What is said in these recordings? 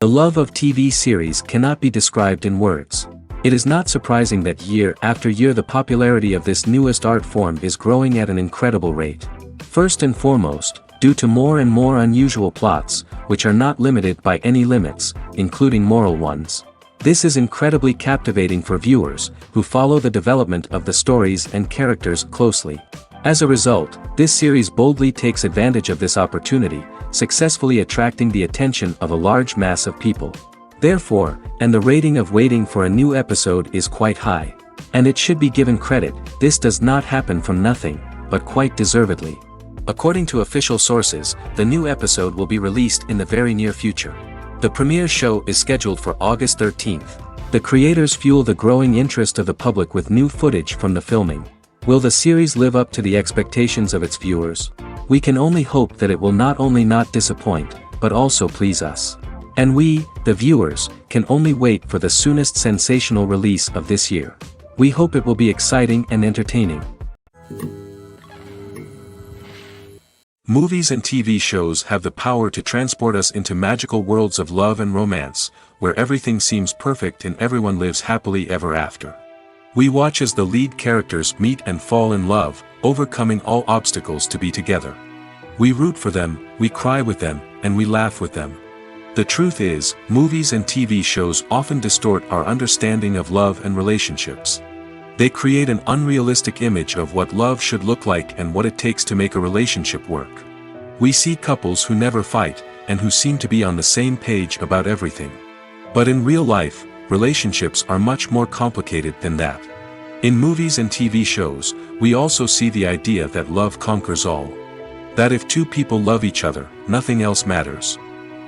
The love of TV series cannot be described in words. It is not surprising that year after year the popularity of this newest art form is growing at an incredible rate. First and foremost, due to more and more unusual plots, which are not limited by any limits, including moral ones. This is incredibly captivating for viewers, who follow the development of the stories and characters closely. As a result, this series boldly takes advantage of this opportunity, successfully attracting the attention of a large mass of people. Therefore, and the rating of waiting for a new episode is quite high. And it should be given credit, this does not happen from nothing, but quite deservedly. According to official sources, the new episode will be released in the very near future. The premiere show is scheduled for August 13th. The creators fuel the growing interest of the public with new footage from the filming. Will the series live up to the expectations of its viewers? We can only hope that it will not only not disappoint, but also please us. And we, the viewers, can only wait for the soonest sensational release of this year. We hope it will be exciting and entertaining. Movies and TV shows have the power to transport us into magical worlds of love and romance, where everything seems perfect and everyone lives happily ever after. We watch as the lead characters meet and fall in love, overcoming all obstacles to be together. We root for them, we cry with them, and we laugh with them. The truth is, movies and TV shows often distort our understanding of love and relationships. They create an unrealistic image of what love should look like and what it takes to make a relationship work. We see couples who never fight, and who seem to be on the same page about everything. But in real life, relationships are much more complicated than that. In movies and TV shows, we also see the idea that love conquers all. That if two people love each other, nothing else matters.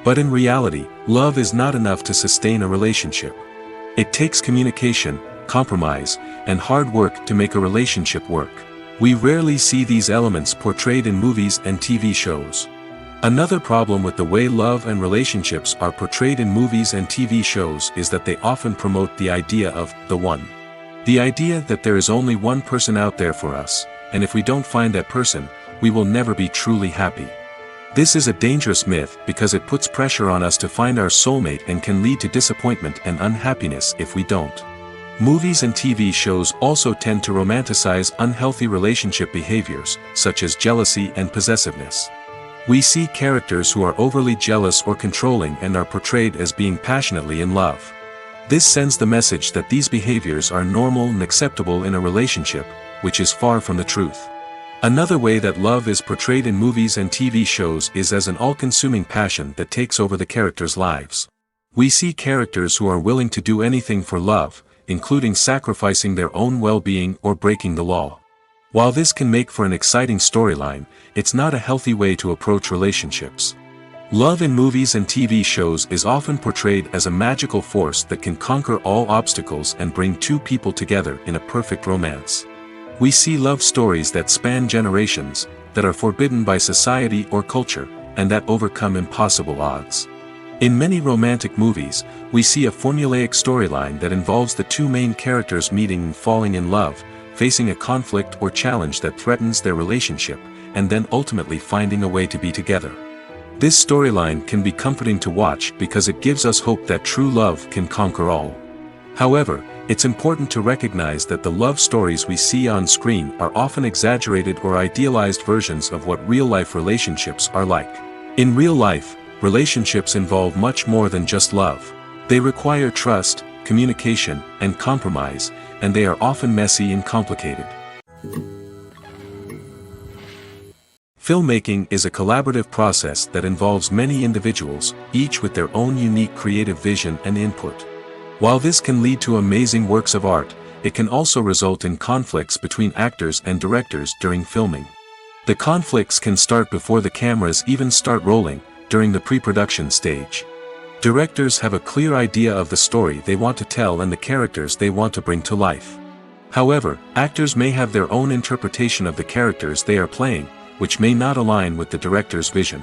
But in reality, love is not enough to sustain a relationship. It takes communication, compromise, and hard work to make a relationship work. We rarely see these elements portrayed in movies and TV shows. Another problem with the way love and relationships are portrayed in movies and TV shows is that they often promote the idea of the one. The idea that there is only one person out there for us, and if we don't find that person, we will never be truly happy. This is a dangerous myth because it puts pressure on us to find our soulmate and can lead to disappointment and unhappiness if we don't. Movies and TV shows also tend to romanticize unhealthy relationship behaviors, such as jealousy and possessiveness. We see characters who are overly jealous or controlling and are portrayed as being passionately in love. This sends the message that these behaviors are normal and acceptable in a relationship, which is far from the truth. Another way that love is portrayed in movies and TV shows is as an all-consuming passion that takes over the characters' lives. We see characters who are willing to do anything for love, including sacrificing their own well-being or breaking the law. While this can make for an exciting storyline, it's not a healthy way to approach relationships. Love in movies and TV shows is often portrayed as a magical force that can conquer all obstacles and bring two people together in a perfect romance. We see love stories that span generations, that are forbidden by society or culture, and that overcome impossible odds. In many romantic movies, we see a formulaic storyline that involves the two main characters meeting and falling in love, facing a conflict or challenge that threatens their relationship, and then ultimately finding a way to be together. This storyline can be comforting to watch because it gives us hope that true love can conquer all. However, it's important to recognize that the love stories we see on screen are often exaggerated or idealized versions of what real-life relationships are like. In real life, relationships involve much more than just love. They require trust, communication, and compromise, and they are often messy and complicated. Filmmaking is a collaborative process that involves many individuals, each with their own unique creative vision and input. While this can lead to amazing works of art, it can also result in conflicts between actors and directors during filming. The conflicts can start before the cameras even start rolling, during the pre-production stage. Directors have a clear idea of the story they want to tell and the characters they want to bring to life. However, actors may have their own interpretation of the characters they are playing, which may not align with the director's vision.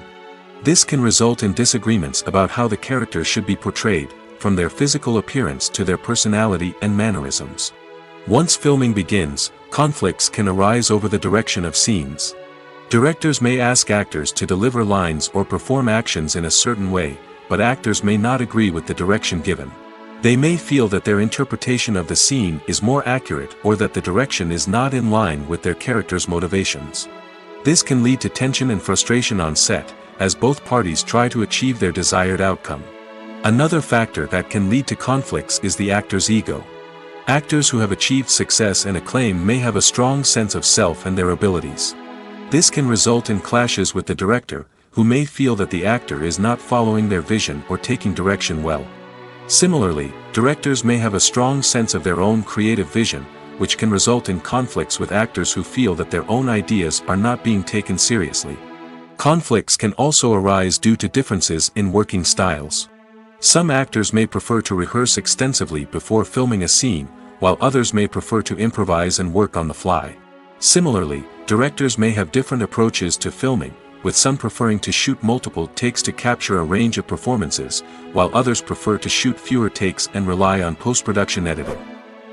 This can result in disagreements about how the characters should be portrayed, from their physical appearance to their personality and mannerisms. Once filming begins, conflicts can arise over the direction of scenes. Directors may ask actors to deliver lines or perform actions in a certain way, but actors may not agree with the direction given. They may feel that their interpretation of the scene is more accurate or that the direction is not in line with their character's motivations. This can lead to tension and frustration on set, as both parties try to achieve their desired outcome. Another factor that can lead to conflicts is the actor's ego. Actors who have achieved success and acclaim may have a strong sense of self and their abilities. This can result in clashes with the director, who may feel that the actor is not following their vision or taking direction well. Similarly, directors may have a strong sense of their own creative vision, which can result in conflicts with actors who feel that their own ideas are not being taken seriously. Conflicts can also arise due to differences in working styles. Some actors may prefer to rehearse extensively before filming a scene, while others may prefer to improvise and work on the fly. Similarly, directors may have different approaches to filming, with some preferring to shoot multiple takes to capture a range of performances, while others prefer to shoot fewer takes and rely on post-production editing.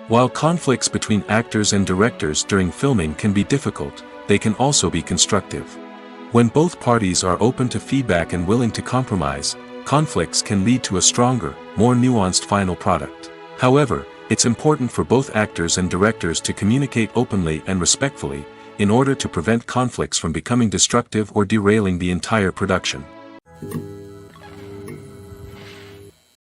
While conflicts between actors and directors during filming can be difficult, they can also be constructive. When both parties are open to feedback and willing to compromise, conflicts can lead to a stronger, more nuanced final product. However, it's important for both actors and directors to communicate openly and respectfully, in order to prevent conflicts from becoming destructive or derailing the entire production.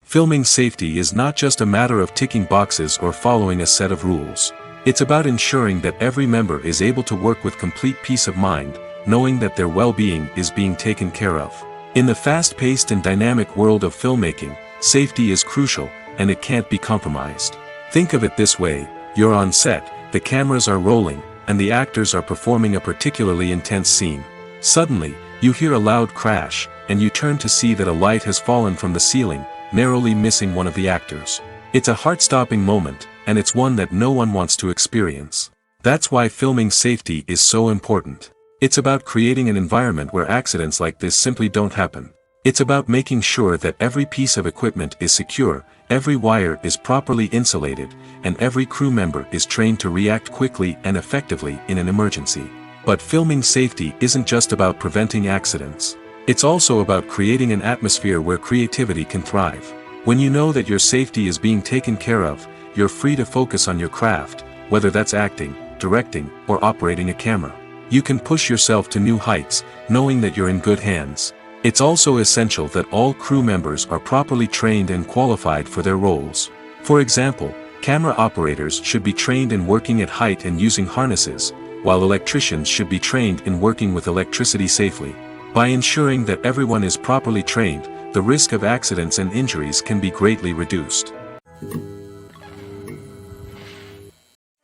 Filming safety is not just a matter of ticking boxes or following a set of rules. It's about ensuring that every member is able to work with complete peace of mind, knowing that their well-being is being taken care of. In the fast-paced and dynamic world of filmmaking, safety is crucial, and it can't be compromised. Think of it this way: you're on set, the cameras are rolling, and the actors are performing a particularly intense scene. Suddenly, you hear a loud crash, and you turn to see that a light has fallen from the ceiling, narrowly missing one of the actors. It's a heart-stopping moment, and it's one that no one wants to experience. That's why filming safety is so important. It's about creating an environment where accidents like this simply don't happen. It's about making sure that every piece of equipment is secure, every wire is properly insulated, and every crew member is trained to react quickly and effectively in an emergency. But filming safety isn't just about preventing accidents. It's also about creating an atmosphere where creativity can thrive. When you know that your safety is being taken care of, you're free to focus on your craft, whether that's acting, directing, or operating a camera. You can push yourself to new heights, knowing that you're in good hands. It's also essential that all crew members are properly trained and qualified for their roles. For example, camera operators should be trained in working at height and using harnesses, while electricians should be trained in working with electricity safely. By ensuring that everyone is properly trained, the risk of accidents and injuries can be greatly reduced.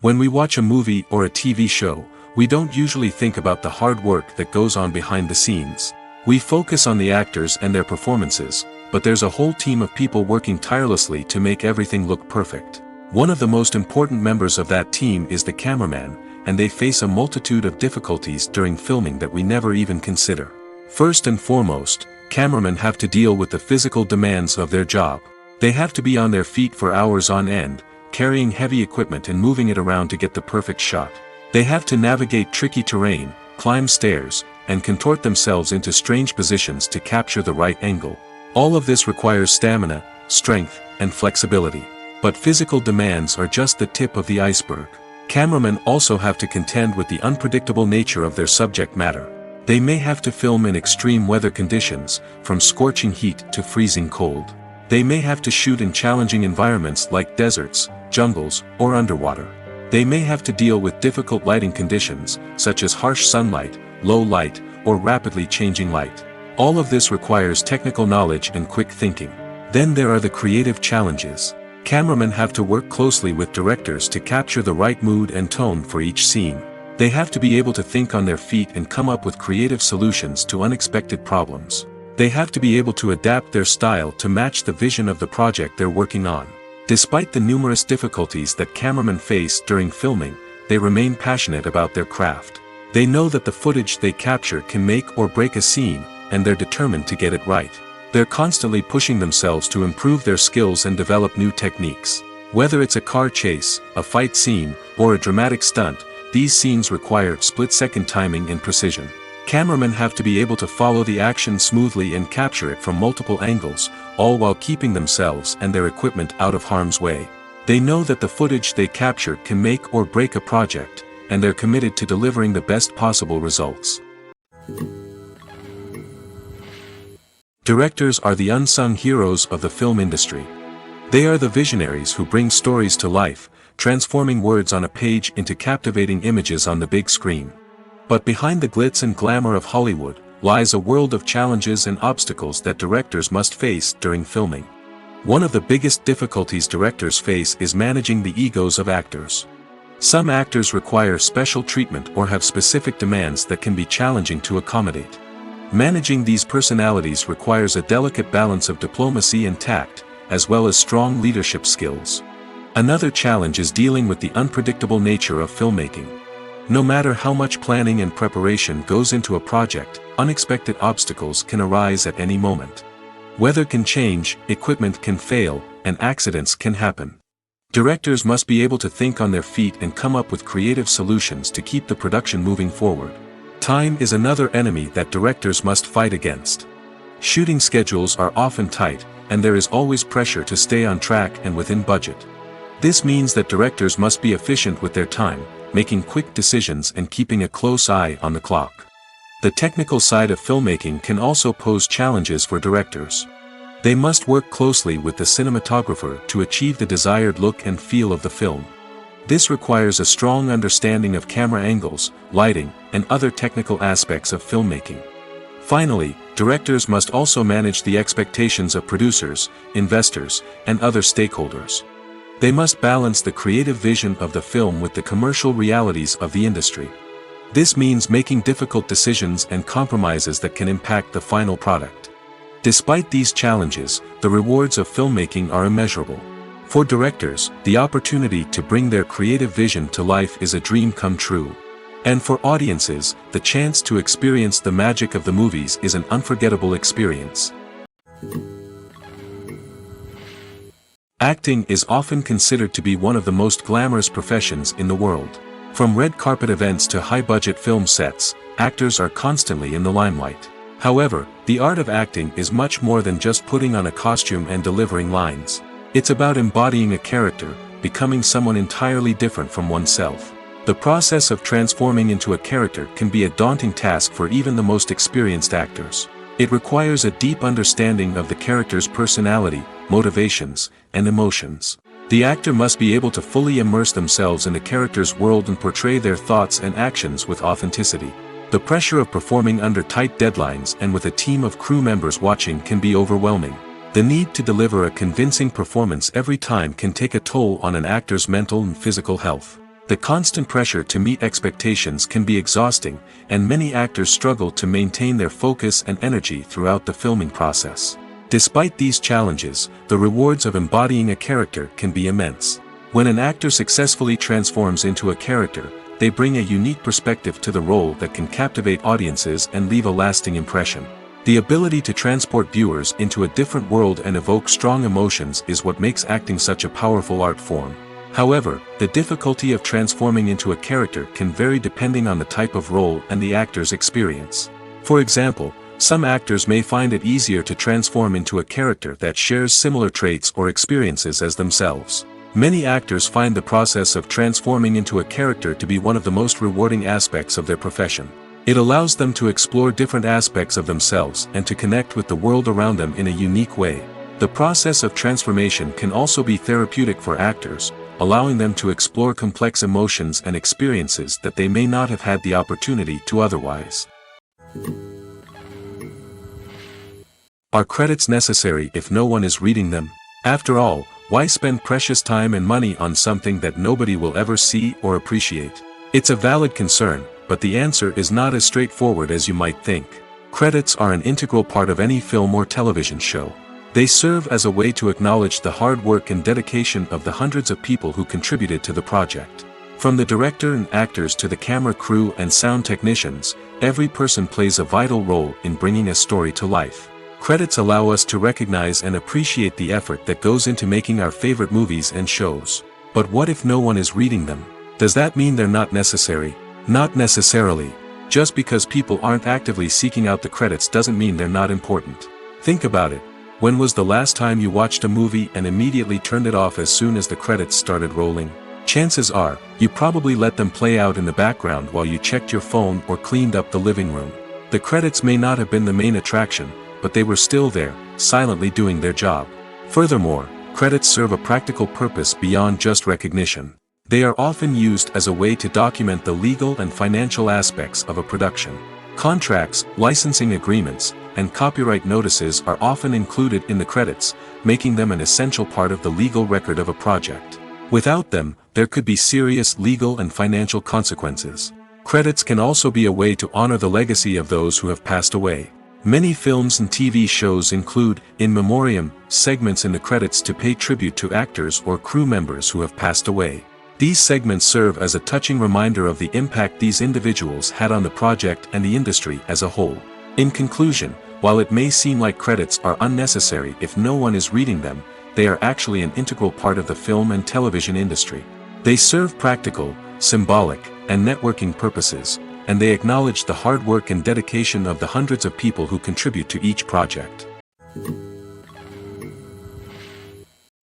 When we watch a movie or a TV show, we don't usually think about the hard work that goes on behind the scenes. We focus on the actors and their performances, but there's a whole team of people working tirelessly to make everything look perfect. One of the most important members of that team is the cameraman, and they face a multitude of difficulties during filming that we never even consider. First and foremost, cameramen have to deal with the physical demands of their job. They have to be on their feet for hours on end, carrying heavy equipment and moving it around to get the perfect shot. They have to navigate tricky terrain, climb stairs, and contort themselves into strange positions to capture the right angle. All of this requires stamina, strength, and flexibility. But physical demands are just the tip of the iceberg. Cameramen also have to contend with the unpredictable nature of their subject matter. They may have to film in extreme weather conditions, from scorching heat to freezing cold. They may have to shoot in challenging environments like deserts, jungles, or underwater. They may have to deal with difficult lighting conditions, such as harsh sunlight, low light, or rapidly changing light. All of this requires technical knowledge and quick thinking. Then there are the creative challenges. Cameramen have to work closely with directors to capture the right mood and tone for each scene. They have to be able to think on their feet and come up with creative solutions to unexpected problems. They have to be able to adapt their style to match the vision of the project they're working on. Despite the numerous difficulties that cameramen face during filming, they remain passionate about their craft. They know that the footage they capture can make or break a scene, and they're determined to get it right. They're constantly pushing themselves to improve their skills and develop new techniques. Whether it's a car chase, a fight scene, or a dramatic stunt, these scenes require split-second timing and precision. Cameramen have to be able to follow the action smoothly and capture it from multiple angles, all while keeping themselves and their equipment out of harm's way. They know that the footage they capture can make or break a project, and they're committed to delivering the best possible results. Directors are the unsung heroes of the film industry. They are the visionaries who bring stories to life, transforming words on a page into captivating images on the big screen. But behind the glitz and glamour of Hollywood, lies a world of challenges and obstacles that directors must face during filming. One of the biggest difficulties directors face is managing the egos of actors. Some actors require special treatment or have specific demands that can be challenging to accommodate. Managing these personalities requires a delicate balance of diplomacy and tact, as well as strong leadership skills. Another challenge is dealing with the unpredictable nature of filmmaking. No matter how much planning and preparation goes into a project, unexpected obstacles can arise at any moment. Weather can change, equipment can fail, and accidents can happen. Directors must be able to think on their feet and come up with creative solutions to keep the production moving forward. Time is another enemy that directors must fight against. Shooting schedules are often tight, and there is always pressure to stay on track and within budget. This means that directors must be efficient with their time, making quick decisions and keeping a close eye on the clock. The technical side of filmmaking can also pose challenges for directors. They must work closely with the cinematographer to achieve the desired look and feel of the film. This requires a strong understanding of camera angles, lighting, and other technical aspects of filmmaking. Finally, directors must also manage the expectations of producers, investors, and other stakeholders. They must balance the creative vision of the film with the commercial realities of the industry. This means making difficult decisions and compromises that can impact the final product. Despite these challenges, the rewards of filmmaking are immeasurable. For directors, the opportunity to bring their creative vision to life is a dream come true. And for audiences, the chance to experience the magic of the movies is an unforgettable experience. Acting is often considered to be one of the most glamorous professions in the world. From red carpet events to high-budget film sets, actors are constantly in the limelight. However, the art of acting is much more than just putting on a costume and delivering lines. It's about embodying a character, becoming someone entirely different from oneself. The process of transforming into a character can be a daunting task for even the most experienced actors. It requires a deep understanding of the character's personality, motivations, and emotions. The actor must be able to fully immerse themselves in the character's world and portray their thoughts and actions with authenticity. The pressure of performing under tight deadlines and with a team of crew members watching can be overwhelming. The need to deliver a convincing performance every time can take a toll on an actor's mental and physical health. The constant pressure to meet expectations can be exhausting, and many actors struggle to maintain their focus and energy throughout the filming process. Despite these challenges, the rewards of embodying a character can be immense. When an actor successfully transforms into a character, they bring a unique perspective to the role that can captivate audiences and leave a lasting impression. The ability to transport viewers into a different world and evoke strong emotions is what makes acting such a powerful art form. However, the difficulty of transforming into a character can vary depending on the type of role and the actor's experience. For example, some actors may find it easier to transform into a character that shares similar traits or experiences as themselves. Many actors find the process of transforming into a character to be one of the most rewarding aspects of their profession. It allows them to explore different aspects of themselves and to connect with the world around them in a unique way. The process of transformation can also be therapeutic for actors, allowing them to explore complex emotions and experiences that they may not have had the opportunity to otherwise. Are credits necessary if no one is reading them? After all, why spend precious time and money on something that nobody will ever see or appreciate? It's a valid concern, but the answer is not as straightforward as you might think. Credits are an integral part of any film or television show. They serve as a way to acknowledge the hard work and dedication of the hundreds of people who contributed to the project. From the director and actors to the camera crew and sound technicians, every person plays a vital role in bringing a story to life. Credits allow us to recognize and appreciate the effort that goes into making our favorite movies and shows. But what if no one is reading them? Does that mean they're not necessary? Not necessarily. Just because people aren't actively seeking out the credits doesn't mean they're not important. Think about it. When was the last time you watched a movie and immediately turned it off as soon as the credits started rolling? Chances are, you probably let them play out in the background while you checked your phone or cleaned up the living room. The credits may not have been the main attraction, but they were still there, silently doing their job. Furthermore, credits serve a practical purpose beyond just recognition. They are often used as a way to document the legal and financial aspects of a production. Contracts, licensing agreements, and copyright notices are often included in the credits, making them an essential part of the legal record of a project. Without them, there could be serious legal and financial consequences. Credits can also be a way to honor the legacy of those who have passed away. Many films and TV shows include, in memoriam, segments in the credits to pay tribute to actors or crew members who have passed away. These segments serve as a touching reminder of the impact these individuals had on the project and the industry as a whole. In conclusion, while it may seem like credits are unnecessary if no one is reading them, they are actually an integral part of the film and television industry. They serve practical, symbolic, and networking purposes, and they acknowledge the hard work and dedication of the hundreds of people who contribute to each project.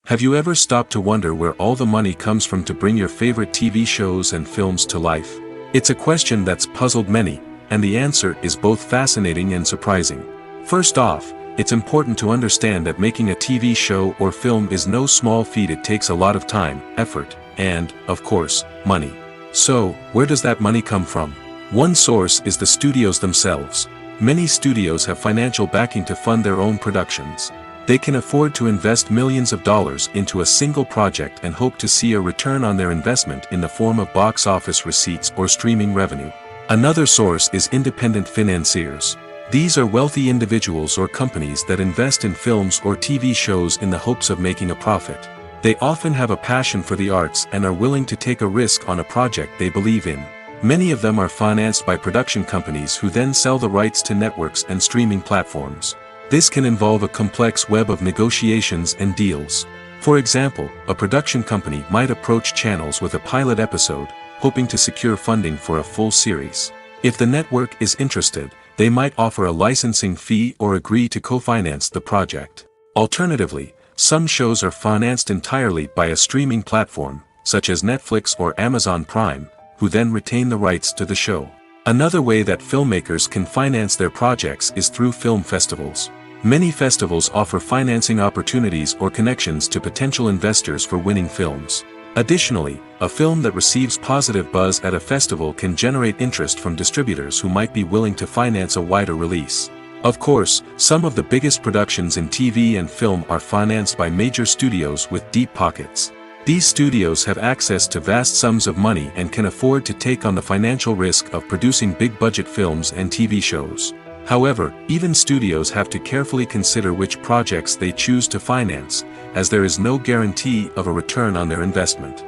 Have you ever stopped to wonder where all the money comes from to bring your favorite TV shows and films to life? It's a question that's puzzled many, and the answer is both fascinating and surprising. First off, it's important to understand that making a TV show or film is no small feat. It takes a lot of time, effort, and, of course, money. So, where does that money come from? One source is the studios themselves. Many studios have financial backing to fund their own productions. They can afford to invest millions of dollars into a single project and hope to see a return on their investment in the form of box office receipts or streaming revenue. Another source is independent financiers. These are wealthy individuals or companies that invest in films or TV shows in the hopes of making a profit. They often have a passion for the arts and are willing to take a risk on a project they believe in. Many of them are financed by production companies who then sell the rights to networks and streaming platforms. This can involve a complex web of negotiations and deals. For example, a production company might approach channels with a pilot episode, hoping to secure funding for a full series. If the network is interested, they might offer a licensing fee or agree to co-finance the project. Alternatively, some shows are financed entirely by a streaming platform, such as Netflix or Amazon Prime, who then retain the rights to the show. Another way that filmmakers can finance their projects is through film festivals. Many festivals offer financing opportunities or connections to potential investors for winning films. Additionally, a film that receives positive buzz at a festival can generate interest from distributors who might be willing to finance a wider release. Of course, some of the biggest productions in TV and film are financed by major studios with deep pockets. These studios have access to vast sums of money and can afford to take on the financial risk of producing big-budget films and TV shows. However, even studios have to carefully consider which projects they choose to finance, as there is no guarantee of a return on their investment.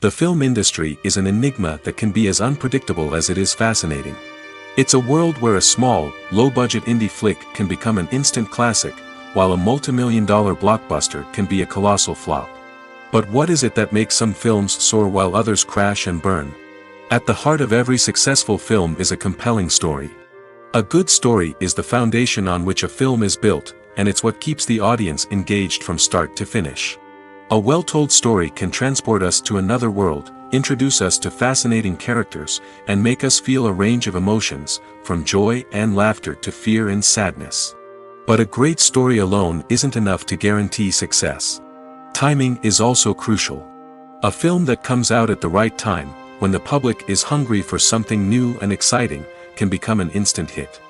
The film industry is an enigma that can be as unpredictable as it is fascinating. It's a world where a small, low-budget indie flick can become an instant classic, while a multi-million-dollar blockbuster can be a colossal flop. But what is it that makes some films soar while others crash and burn? At the heart of every successful film is a compelling story. A good story is the foundation on which a film is built, and it's what keeps the audience engaged from start to finish. A well-told story can transport us to another world, introduce us to fascinating characters, and make us feel a range of emotions, from joy and laughter to fear and sadness. But a great story alone isn't enough to guarantee success. Timing is also crucial. A film that comes out at the right time, when the public is hungry for something new and exciting, can become an instant hit.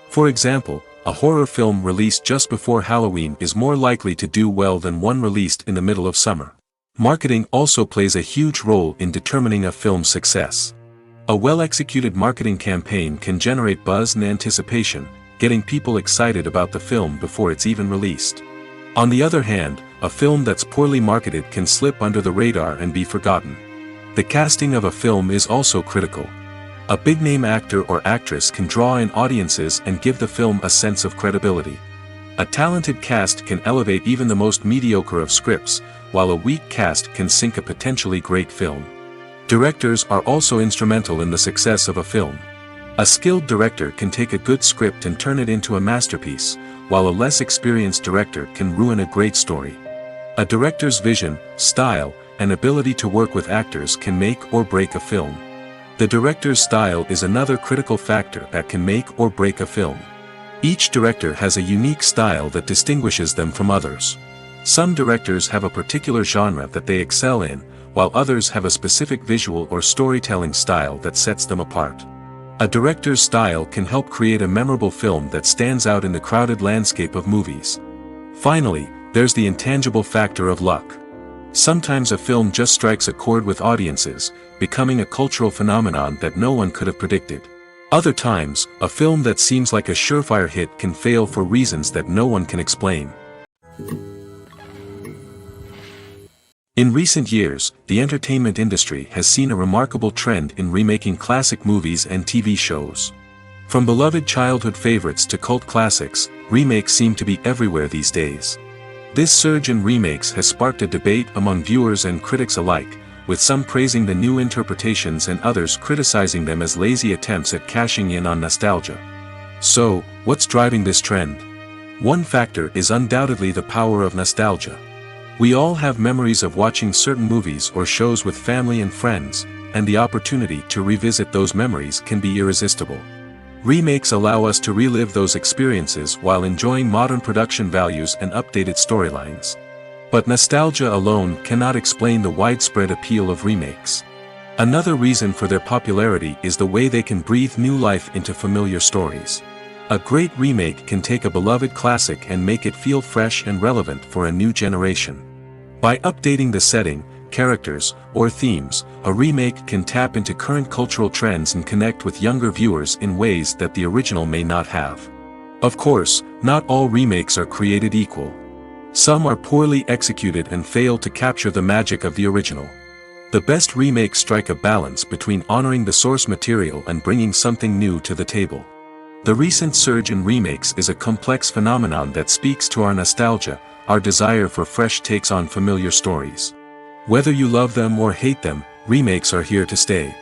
For example, a horror film released just before Halloween is more likely to do well than one released in the middle of summer. Marketing also plays a huge role in determining a film's success. A well-executed marketing campaign can generate buzz and anticipation, getting people excited about the film before it's even released. On the other hand, a film that's poorly marketed can slip under the radar and be forgotten. The casting of a film is also critical. A big-name actor or actress can draw in audiences and give the film a sense of credibility. A talented cast can elevate even the most mediocre of scripts, while a weak cast can sink a potentially great film. Directors are also instrumental in the success of a film. A skilled director can take a good script and turn it into a masterpiece, while a less experienced director can ruin a great story. A director's vision, style, and ability to work with actors can make or break a film. The director's style is another critical factor that can make or break a film. Each director has a unique style that distinguishes them from others. Some directors have a particular genre that they excel in, while others have a specific visual or storytelling style that sets them apart. A director's style can help create a memorable film that stands out in the crowded landscape of movies. Finally, there's the intangible factor of luck. Sometimes a film just strikes a chord with audiences, becoming a cultural phenomenon that no one could have predicted. Other times, a film that seems like a surefire hit can fail for reasons that no one can explain. In recent years, the entertainment industry has seen a remarkable trend in remaking classic movies and TV shows. From beloved childhood favorites to cult classics, remakes seem to be everywhere these days. This surge in remakes has sparked a debate among viewers and critics alike, with some praising the new interpretations and others criticizing them as lazy attempts at cashing in on nostalgia. So, what's driving this trend? One factor is undoubtedly the power of nostalgia. We all have memories of watching certain movies or shows with family and friends, and the opportunity to revisit those memories can be irresistible. Remakes allow us to relive those experiences while enjoying modern production values and updated storylines. But nostalgia alone cannot explain the widespread appeal of remakes. Another reason for their popularity is the way they can breathe new life into familiar stories. A great remake can take a beloved classic and make it feel fresh and relevant for a new generation. By updating the setting, characters, or themes, a remake can tap into current cultural trends and connect with younger viewers in ways that the original may not have. Of course, not all remakes are created equal. Some are poorly executed and fail to capture the magic of the original. The best remakes strike a balance between honoring the source material and bringing something new to the table. The recent surge in remakes is a complex phenomenon that speaks to our nostalgia, our desire for fresh takes on familiar stories. Whether you love them or hate them, remakes are here to stay.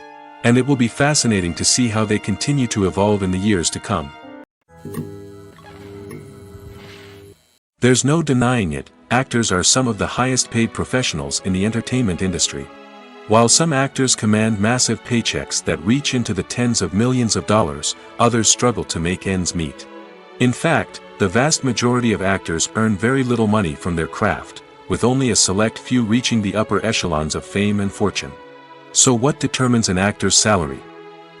And it will be fascinating to see how they continue to evolve in the years to come. There's no denying it, actors are some of the highest paid professionals in the entertainment industry. While some actors command massive paychecks that reach into the tens of millions of dollars, others struggle to make ends meet. In fact, the vast majority of actors earn very little money from their craft, with only a select few reaching the upper echelons of fame and fortune. So what determines an actor's salary?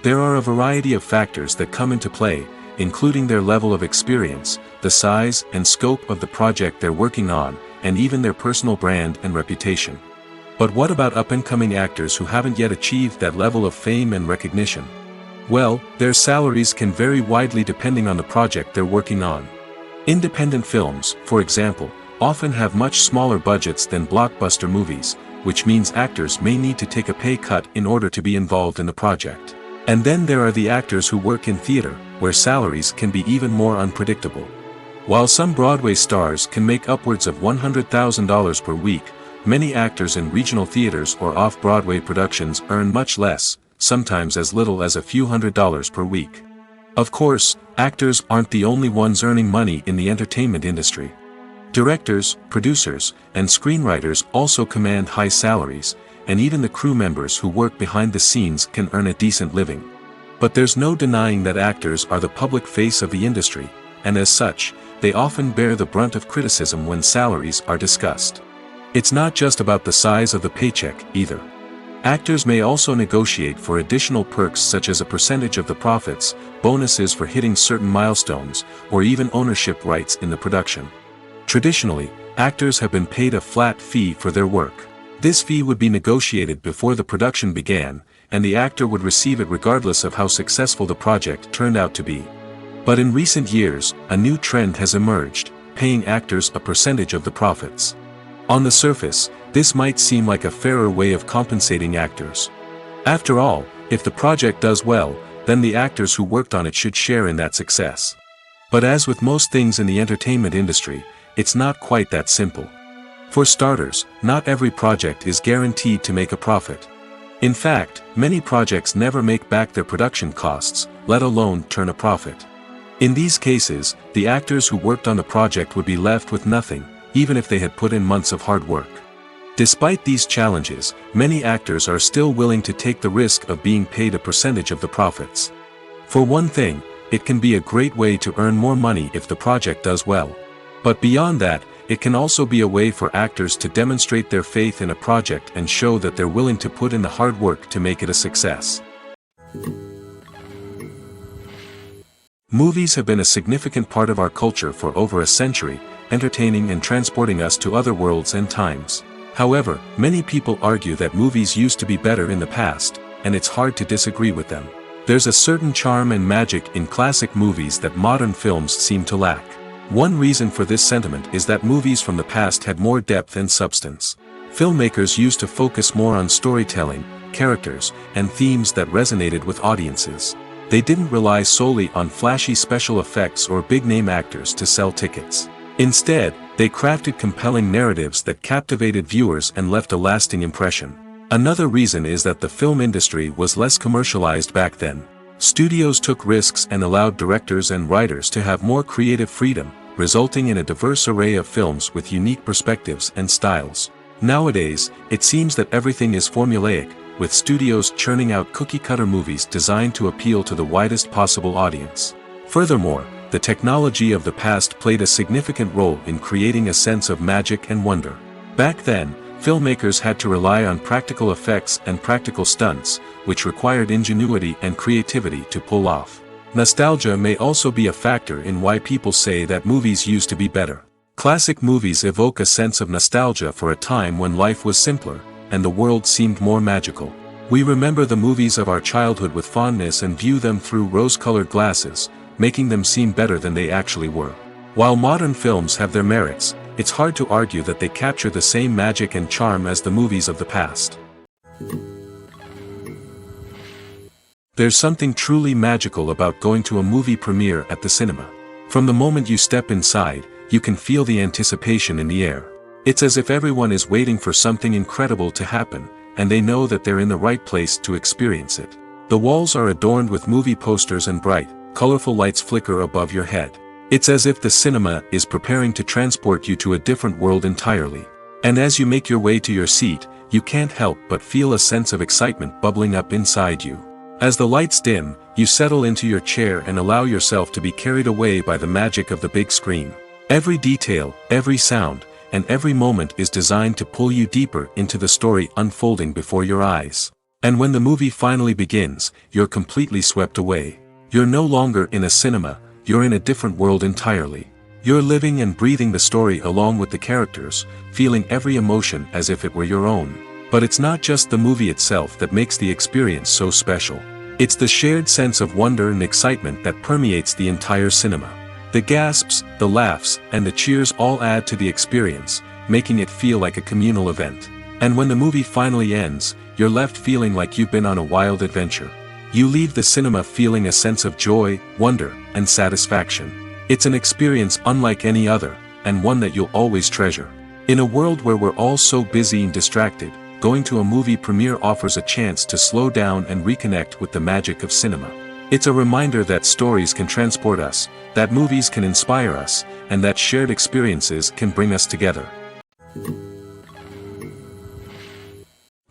There are a variety of factors that come into play, including their level of experience, the size and scope of the project they're working on, and even their personal brand and reputation. But what about up-and-coming actors who haven't yet achieved that level of fame and recognition? Well, their salaries can vary widely depending on the project they're working on. Independent films, for example, often have much smaller budgets than blockbuster movies, which means actors may need to take a pay cut in order to be involved in the project. And then there are the actors who work in theater, where salaries can be even more unpredictable. While some Broadway stars can make upwards of $100,000 per week, many actors in regional theaters or off-Broadway productions earn much less, sometimes as little as a few $100s per week. Of course, actors aren't the only ones earning money in the entertainment industry. Directors, producers, and screenwriters also command high salaries, and even the crew members who work behind the scenes can earn a decent living. But there's no denying that actors are the public face of the industry, and as such, they often bear the brunt of criticism when salaries are discussed. It's not just about the size of the paycheck, either. Actors may also negotiate for additional perks such as a percentage of the profits, bonuses for hitting certain milestones, or even ownership rights in the production. Traditionally, actors have been paid a flat fee for their work. This fee would be negotiated before the production began, and the actor would receive it regardless of how successful the project turned out to be. But in recent years, a new trend has emerged, paying actors a percentage of the profits. On the surface, this might seem like a fairer way of compensating actors. After all, if the project does well, then the actors who worked on it should share in that success. But as with most things in the entertainment industry, it's not quite that simple. For starters, not every project is guaranteed to make a profit. In fact, many projects never make back their production costs, let alone turn a profit. In these cases, the actors who worked on the project would be left with nothing, even if they had put in months of hard work. Despite these challenges, many actors are still willing to take the risk of being paid a percentage of the profits. For one thing, it can be a great way to earn more money if the project does well. But beyond that, it can also be a way for actors to demonstrate their faith in a project and show that they're willing to put in the hard work to make it a success. Movies have been a significant part of our culture for over a century, entertaining and transporting us to other worlds and times. However, many people argue that movies used to be better in the past, and it's hard to disagree with them. There's a certain charm and magic in classic movies that modern films seem to lack. One reason for this sentiment is that movies from the past had more depth and substance. Filmmakers used to focus more on storytelling, characters, and themes that resonated with audiences. They didn't rely solely on flashy special effects or big-name actors to sell tickets. Instead, they crafted compelling narratives that captivated viewers and left a lasting impression. Another reason is that the film industry was less commercialized back then. Studios took risks and allowed directors and writers to have more creative freedom, resulting in a diverse array of films with unique perspectives and styles. Nowadays, it seems that everything is formulaic, with studios churning out cookie-cutter movies designed to appeal to the widest possible audience. Furthermore, the technology of the past played a significant role in creating a sense of magic and wonder. Back then, filmmakers had to rely on practical effects and practical stunts, which required ingenuity and creativity to pull off. Nostalgia may also be a factor in why people say that movies used to be better. Classic movies evoke a sense of nostalgia for a time when life was simpler, and the world seemed more magical. We remember the movies of our childhood with fondness and view them through rose-colored glasses, making them seem better than they actually were. While modern films have their merits, it's hard to argue that they capture the same magic and charm as the movies of the past. There's something truly magical about going to a movie premiere at the cinema. From the moment you step inside, you can feel the anticipation in the air. It's as if everyone is waiting for something incredible to happen, and they know that they're in the right place to experience it. The walls are adorned with movie posters and bright, colorful lights flicker above your head. It's as if the cinema is preparing to transport you to a different world entirely. And as you make your way to your seat, you can't help but feel a sense of excitement bubbling up inside you. As the lights dim, you settle into your chair and allow yourself to be carried away by the magic of the big screen. Every detail, every sound, and every moment is designed to pull you deeper into the story unfolding before your eyes. And when the movie finally begins, you're completely swept away. You're no longer in a cinema, you're in a different world entirely. You're living and breathing the story along with the characters, feeling every emotion as if it were your own. But it's not just the movie itself that makes the experience so special. It's the shared sense of wonder and excitement that permeates the entire cinema. The gasps, the laughs, and the cheers all add to the experience, making it feel like a communal event. And when the movie finally ends, you're left feeling like you've been on a wild adventure. You leave the cinema feeling a sense of joy, wonder, and satisfaction. It's an experience unlike any other, and one that you'll always treasure. In a world where we're all so busy and distracted, going to a movie premiere offers a chance to slow down and reconnect with the magic of cinema. It's a reminder that stories can transport us, that movies can inspire us, and that shared experiences can bring us together.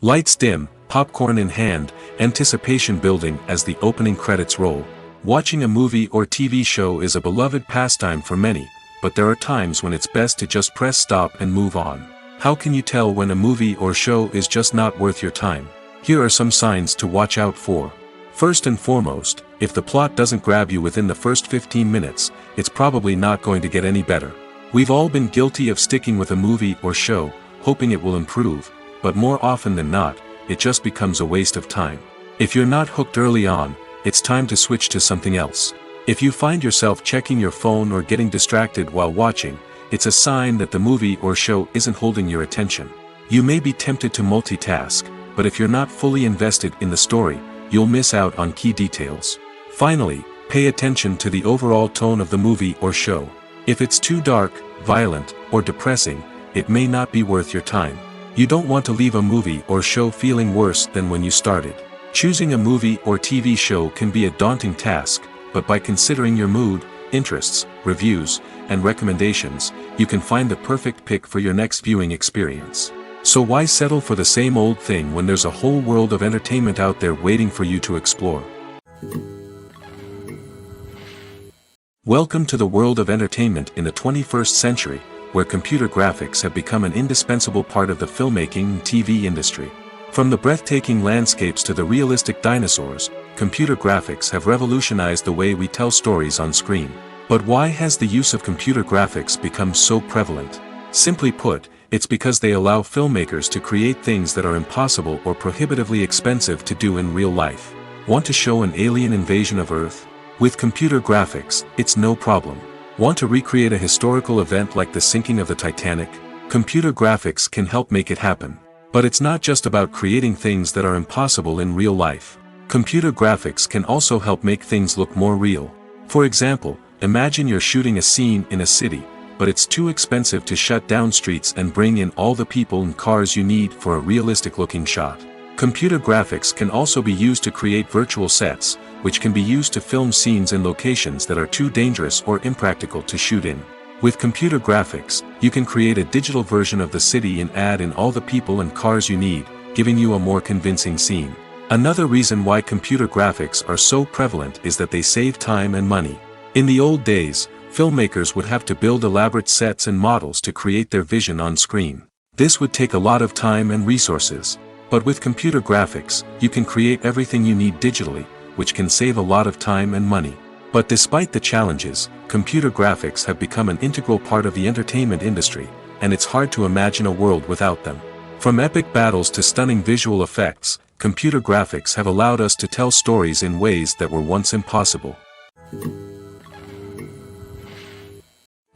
Lights dim, popcorn in hand, anticipation building as the opening credits roll. Watching a movie or TV show is a beloved pastime for many, but there are times when it's best to just press stop and move on. How can you tell when a movie or show is just not worth your time? Here are some signs to watch out for. First and foremost, if the plot doesn't grab you within the first 15 minutes, it's probably not going to get any better. We've all been guilty of sticking with a movie or show, hoping it will improve, but more often than not, it just becomes a waste of time. If you're not hooked early on, it's time to switch to something else. If you find yourself checking your phone or getting distracted while watching, it's a sign that the movie or show isn't holding your attention. You may be tempted to multitask, but if you're not fully invested in the story, you'll miss out on key details. Finally, pay attention to the overall tone of the movie or show. If it's too dark, violent, or depressing, it may not be worth your time. You don't want to leave a movie or show feeling worse than when you started. Choosing a movie or TV show can be a daunting task, but by considering your mood, interests, reviews, and recommendations, you can find the perfect pick for your next viewing experience. So why settle for the same old thing when there's a whole world of entertainment out there waiting for you to explore? Welcome to the world of entertainment in the 21st century, where computer graphics have become an indispensable part of the filmmaking and TV industry. From the breathtaking landscapes to the realistic dinosaurs, computer graphics have revolutionized the way we tell stories on screen. But why has the use of computer graphics become so prevalent? Simply put, it's because they allow filmmakers to create things that are impossible or prohibitively expensive to do in real life. Want to show an alien invasion of Earth? With computer graphics, it's no problem. Want to recreate a historical event like the sinking of the Titanic? Computer graphics can help make it happen. But it's not just about creating things that are impossible in real life. Computer graphics can also help make things look more real. For example, imagine you're shooting a scene in a city, but it's too expensive to shut down streets and bring in all the people and cars you need for a realistic-looking shot. Computer graphics can also be used to create virtual sets, which can be used to film scenes in locations that are too dangerous or impractical to shoot in. With computer graphics, you can create a digital version of the city and add in all the people and cars you need, giving you a more convincing scene. Another reason why computer graphics are so prevalent is that they save time and money. In the old days, filmmakers would have to build elaborate sets and models to create their vision on screen. This would take a lot of time and resources. But with computer graphics, you can create everything you need digitally, which can save a lot of time and money. But despite the challenges, computer graphics have become an integral part of the entertainment industry, and it's hard to imagine a world without them. From epic battles to stunning visual effects, computer graphics have allowed us to tell stories in ways that were once impossible.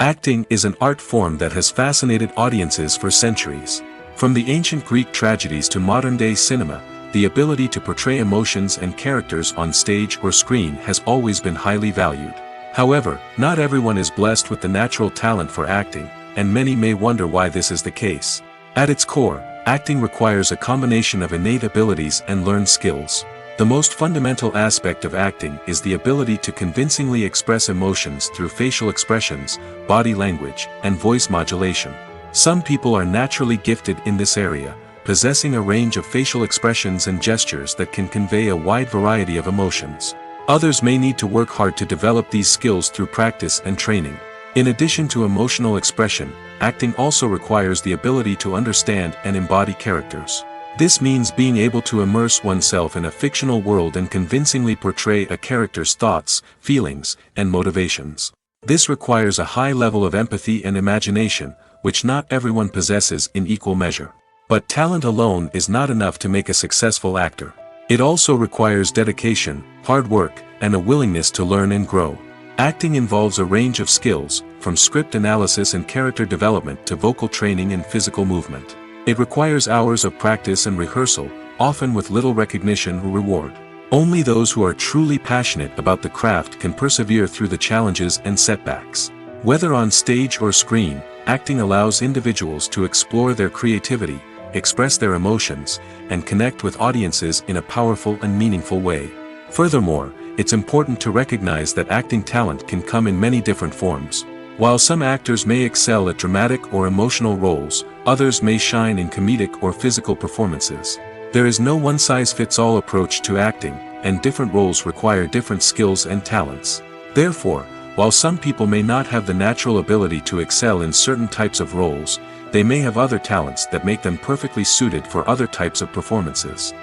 Acting is an art form that has fascinated audiences for centuries. From the ancient Greek tragedies to modern-day cinema, the ability to portray emotions and characters on stage or screen has always been highly valued. However, not everyone is blessed with the natural talent for acting, and many may wonder why this is the case. At its core, acting requires a combination of innate abilities and learned skills. The most fundamental aspect of acting is the ability to convincingly express emotions through facial expressions, body language, and voice modulation. Some people are naturally gifted in this area, possessing a range of facial expressions and gestures that can convey a wide variety of emotions. Others may need to work hard to develop these skills through practice and training. In addition to emotional expression, acting also requires the ability to understand and embody characters. This means being able to immerse oneself in a fictional world and convincingly portray a character's thoughts, feelings, and motivations. This requires a high level of empathy and imagination, which not everyone possesses in equal measure. But talent alone is not enough to make a successful actor. It also requires dedication, hard work, and a willingness to learn and grow. Acting involves a range of skills, from script analysis and character development to vocal training and physical movement. It requires hours of practice and rehearsal, often with little recognition or reward. Only those who are truly passionate about the craft can persevere through the challenges and setbacks. Whether on stage or screen, acting allows individuals to explore their creativity, express their emotions, and connect with audiences in a powerful and meaningful way. Furthermore, it's important to recognize that acting talent can come in many different forms. While some actors may excel at dramatic or emotional roles, others may shine in comedic or physical performances. There is no one-size-fits-all approach to acting, and different roles require different skills and talents. Therefore, while some people may not have the natural ability to excel in certain types of roles, they may have other talents that make them perfectly suited for other types of performances.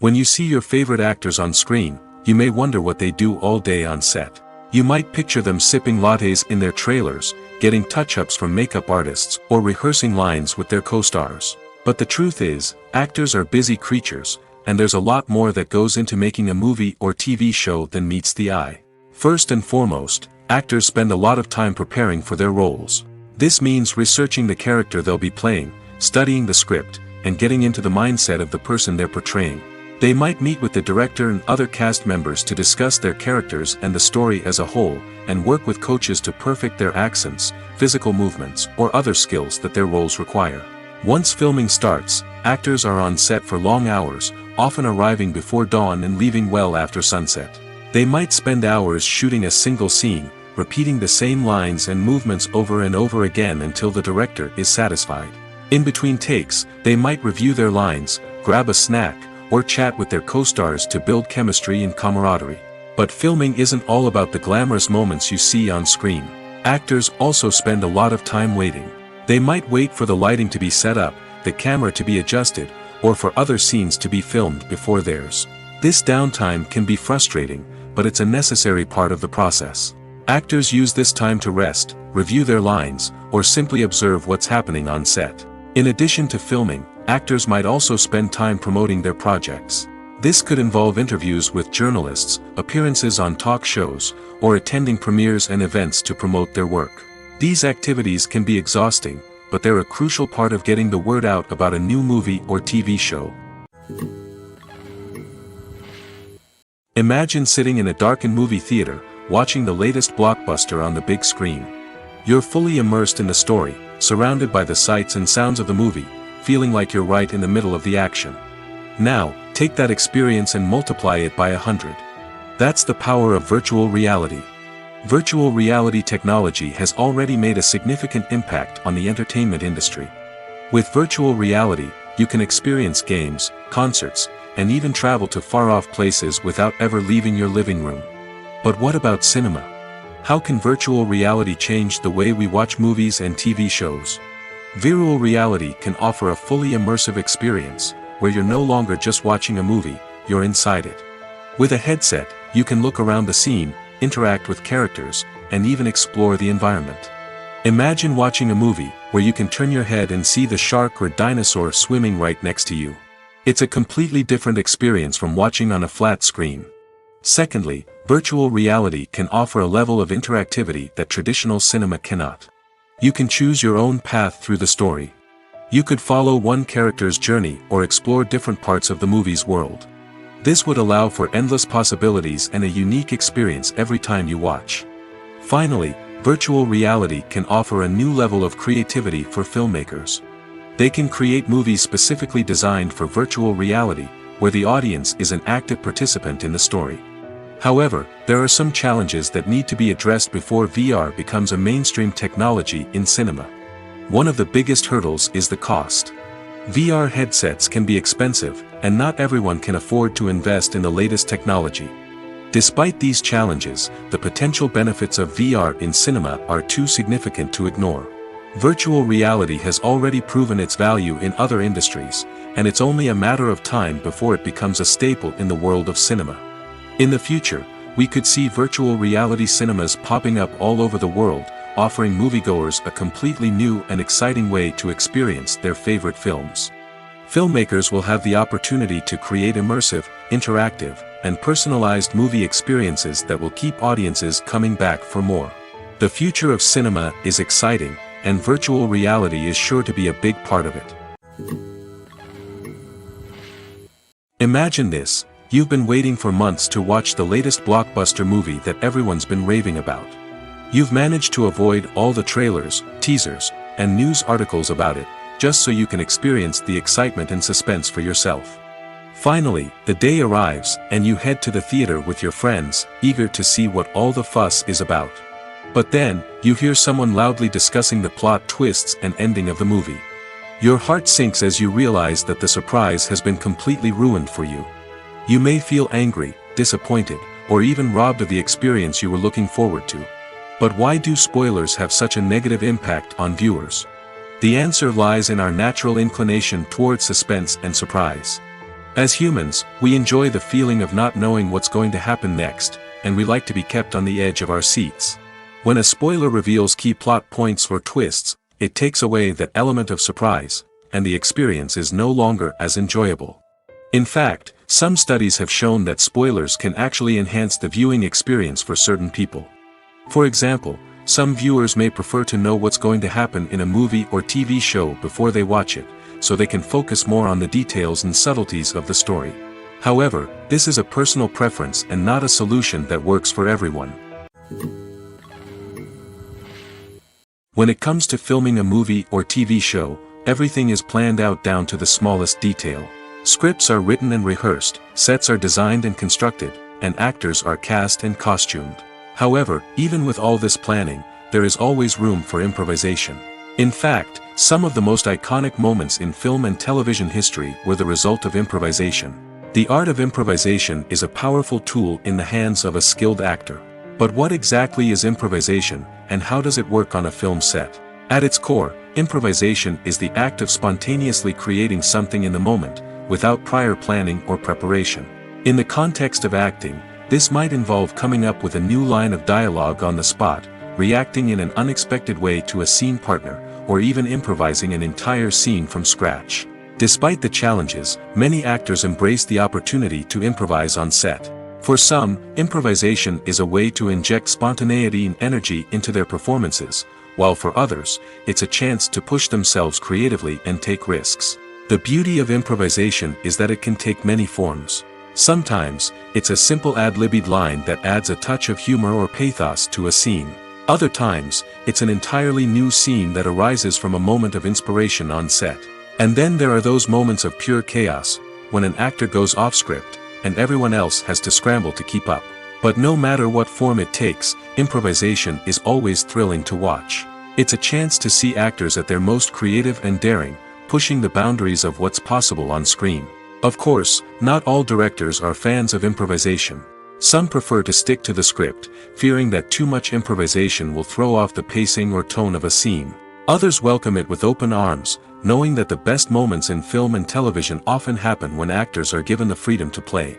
When you see your favorite actors on screen, you may wonder what they do all day on set. You might picture them sipping lattes in their trailers, getting touch-ups from makeup artists, or rehearsing lines with their co-stars. But the truth is, actors are busy creatures, and there's a lot more that goes into making a movie or TV show than meets the eye. First and foremost, actors spend a lot of time preparing for their roles. This means researching the character they'll be playing, studying the script, and getting into the mindset of the person they're portraying. They might meet with the director and other cast members to discuss their characters and the story as a whole, and work with coaches to perfect their accents, physical movements, or other skills that their roles require. Once filming starts, actors are on set for long hours, often arriving before dawn and leaving well after sunset. They might spend hours shooting a single scene, repeating the same lines and movements over and over again until the director is satisfied. In between takes, they might review their lines, grab a snack, or chat with their co-stars to build chemistry and camaraderie. But filming isn't all about the glamorous moments you see on screen. Actors also spend a lot of time waiting. They might wait for the lighting to be set up, the camera to be adjusted, or for other scenes to be filmed before theirs. This downtime can be frustrating, but it's a necessary part of the process. Actors use this time to rest, review their lines, or simply observe what's happening on set. In addition to filming, actors might also spend time promoting their projects. This could involve interviews with journalists, appearances on talk shows, or attending premieres and events to promote their work. These activities can be exhausting, but they're a crucial part of getting the word out about a new movie or TV show. Imagine sitting in a darkened movie theater, watching the latest blockbuster on the big screen. You're fully immersed in the story, surrounded by the sights and sounds of the movie, feeling like you're right in the middle of the action. Now, take that experience and multiply it by 100. That's the power of virtual reality. Virtual reality technology has already made a significant impact on the entertainment industry. With virtual reality, you can experience games, concerts, and even travel to far-off places without ever leaving your living room. But what about cinema? How can virtual reality change the way we watch movies and TV shows? Virtual reality can offer a fully immersive experience, where you're no longer just watching a movie, you're inside it. With a headset, you can look around the scene, interact with characters, and even explore the environment. Imagine watching a movie, where you can turn your head and see the shark or dinosaur swimming right next to you. It's a completely different experience from watching on a flat screen. Secondly, virtual reality can offer a level of interactivity that traditional cinema cannot. You can choose your own path through the story. You could follow one character's journey or explore different parts of the movie's world. This would allow for endless possibilities and a unique experience every time you watch. Finally, virtual reality can offer a new level of creativity for filmmakers. They can create movies specifically designed for virtual reality, where the audience is an active participant in the story. However, there are some challenges that need to be addressed before VR becomes a mainstream technology in cinema. One of the biggest hurdles is the cost. VR headsets can be expensive, and not everyone can afford to invest in the latest technology. Despite these challenges, the potential benefits of VR in cinema are too significant to ignore. Virtual reality has already proven its value in other industries, and it's only a matter of time before it becomes a staple in the world of cinema. In the future, we could see virtual reality cinemas popping up all over the world, offering moviegoers a completely new and exciting way to experience their favorite films. Filmmakers will have the opportunity to create immersive, interactive, and personalized movie experiences that will keep audiences coming back for more. The future of cinema is exciting, and virtual reality is sure to be a big part of it. Imagine this. You've been waiting for months to watch the latest blockbuster movie that everyone's been raving about. You've managed to avoid all the trailers, teasers, and news articles about it, just so you can experience the excitement and suspense for yourself. Finally, the day arrives, and you head to the theater with your friends, eager to see what all the fuss is about. But then, you hear someone loudly discussing the plot twists and ending of the movie. Your heart sinks as you realize that the surprise has been completely ruined for you. You may feel angry, disappointed, or even robbed of the experience you were looking forward to. But why do spoilers have such a negative impact on viewers? The answer lies in our natural inclination toward suspense and surprise. As humans, we enjoy the feeling of not knowing what's going to happen next, and we like to be kept on the edge of our seats. When a spoiler reveals key plot points or twists, it takes away that element of surprise, and the experience is no longer as enjoyable. In fact, some studies have shown that spoilers can actually enhance the viewing experience for certain people. For example, some viewers may prefer to know what's going to happen in a movie or TV show before they watch it, so they can focus more on the details and subtleties of the story. However, this is a personal preference and not a solution that works for everyone. When it comes to filming a movie or TV show, everything is planned out down to the smallest detail. Scripts are written and rehearsed, sets are designed and constructed, and actors are cast and costumed. However, even with all this planning, there is always room for improvisation. In fact, some of the most iconic moments in film and television history were the result of improvisation. The art of improvisation is a powerful tool in the hands of a skilled actor. But what exactly is improvisation, and how does it work on a film set? At its core, improvisation is the act of spontaneously creating something in the moment, without prior planning or preparation. In the context of acting, this might involve coming up with a new line of dialogue on the spot, reacting in an unexpected way to a scene partner, or even improvising an entire scene from scratch. Despite the challenges, many actors embrace the opportunity to improvise on set. For some, improvisation is a way to inject spontaneity and energy into their performances, while for others, it's a chance to push themselves creatively and take risks. The beauty of improvisation is that it can take many forms. Sometimes, it's a simple ad-libbed line that adds a touch of humor or pathos to a scene. Other times, it's an entirely new scene that arises from a moment of inspiration on set. And then there are those moments of pure chaos, when an actor goes off script, and everyone else has to scramble to keep up. But no matter what form it takes, improvisation is always thrilling to watch. It's a chance to see actors at their most creative and daring, pushing the boundaries of what's possible on screen. Of course, not all directors are fans of improvisation. Some prefer to stick to the script, fearing that too much improvisation will throw off the pacing or tone of a scene. Others welcome it with open arms, knowing that the best moments in film and television often happen when actors are given the freedom to play.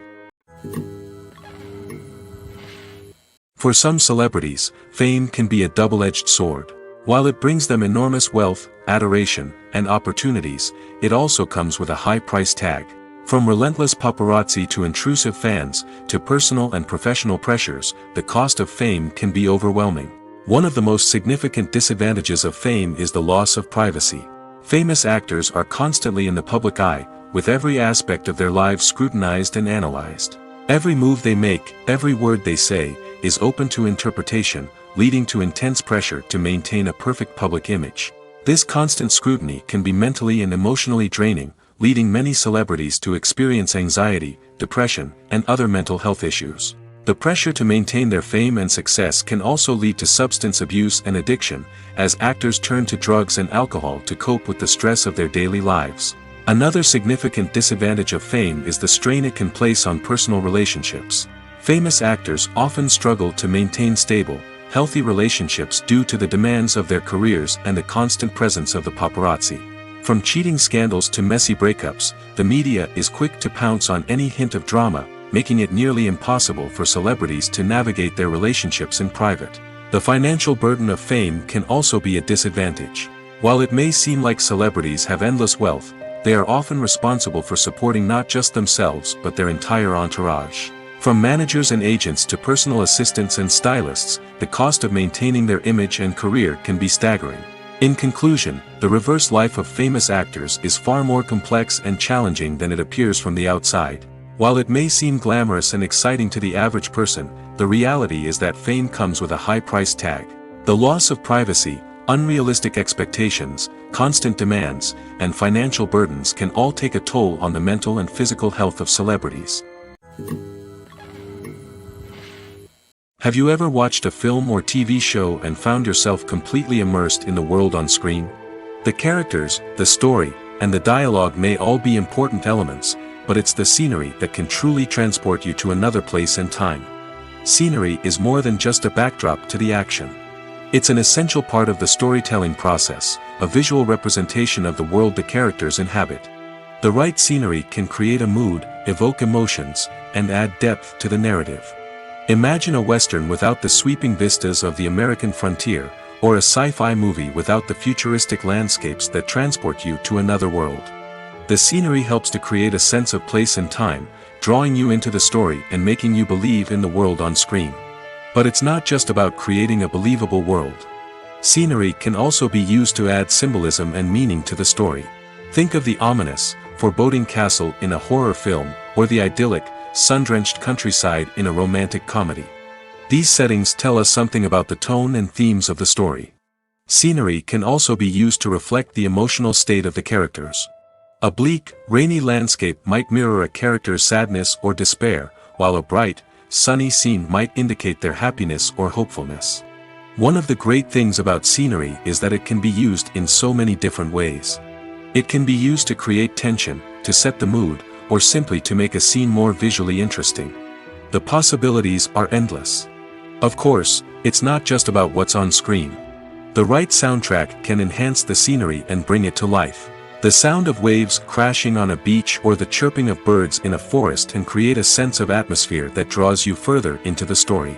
For some celebrities, fame can be a double-edged sword. While it brings them enormous wealth, adoration, and opportunities, it also comes with a high price tag. From relentless paparazzi to intrusive fans, to personal and professional pressures, the cost of fame can be overwhelming. One of the most significant disadvantages of fame is the loss of privacy. Famous actors are constantly in the public eye, with every aspect of their lives scrutinized and analyzed. Every move they make, every word they say, is open to interpretation, leading to intense pressure to maintain a perfect public image. This constant scrutiny can be mentally and emotionally draining, leading many celebrities to experience anxiety, depression, and other mental health issues. The pressure to maintain their fame and success can also lead to substance abuse and addiction, as actors turn to drugs and alcohol to cope with the stress of their daily lives. Another significant disadvantage of fame is the strain it can place on personal relationships. Famous actors often struggle to maintain stable, healthy relationships due to the demands of their careers and the constant presence of the paparazzi. From cheating scandals to messy breakups, the media is quick to pounce on any hint of drama, making it nearly impossible for celebrities to navigate their relationships in private. The financial burden of fame can also be a disadvantage. While it may seem like celebrities have endless wealth, they are often responsible for supporting not just themselves but their entire entourage. From managers and agents to personal assistants and stylists, the cost of maintaining their image and career can be staggering. In conclusion, the reverse life of famous actors is far more complex and challenging than it appears from the outside. While it may seem glamorous and exciting to the average person, the reality is that fame comes with a high price tag. The loss of privacy, unrealistic expectations, constant demands, and financial burdens can all take a toll on the mental and physical health of celebrities. Have you ever watched a film or TV show and found yourself completely immersed in the world on screen? The characters, the story, and the dialogue may all be important elements, but it's the scenery that can truly transport you to another place and time. Scenery is more than just a backdrop to the action. It's an essential part of the storytelling process, a visual representation of the world the characters inhabit. The right scenery can create a mood, evoke emotions, and add depth to the narrative. Imagine a Western without the sweeping vistas of the American frontier, or a sci-fi movie without the futuristic landscapes that transport you to another world. The scenery helps to create a sense of place and time, drawing you into the story and making you believe in the world on screen. But it's not just about creating a believable world. Scenery can also be used to add symbolism and meaning to the story. Think of the ominous, foreboding castle in a horror film, or the idyllic, sun-drenched countryside in a romantic comedy. These settings tell us something about the tone and themes of the story. Scenery can also be used to reflect the emotional state of the characters. A bleak, rainy landscape might mirror a character's sadness or despair, while a bright, sunny scene might indicate their happiness or hopefulness. One of the great things about scenery is that it can be used in so many different ways. It can be used to create tension, to set the mood, or simply to make a scene more visually interesting. The possibilities are endless. Of course, it's not just about what's on screen. The right soundtrack can enhance the scenery and bring it to life. The sound of waves crashing on a beach or the chirping of birds in a forest can create a sense of atmosphere that draws you further into the story.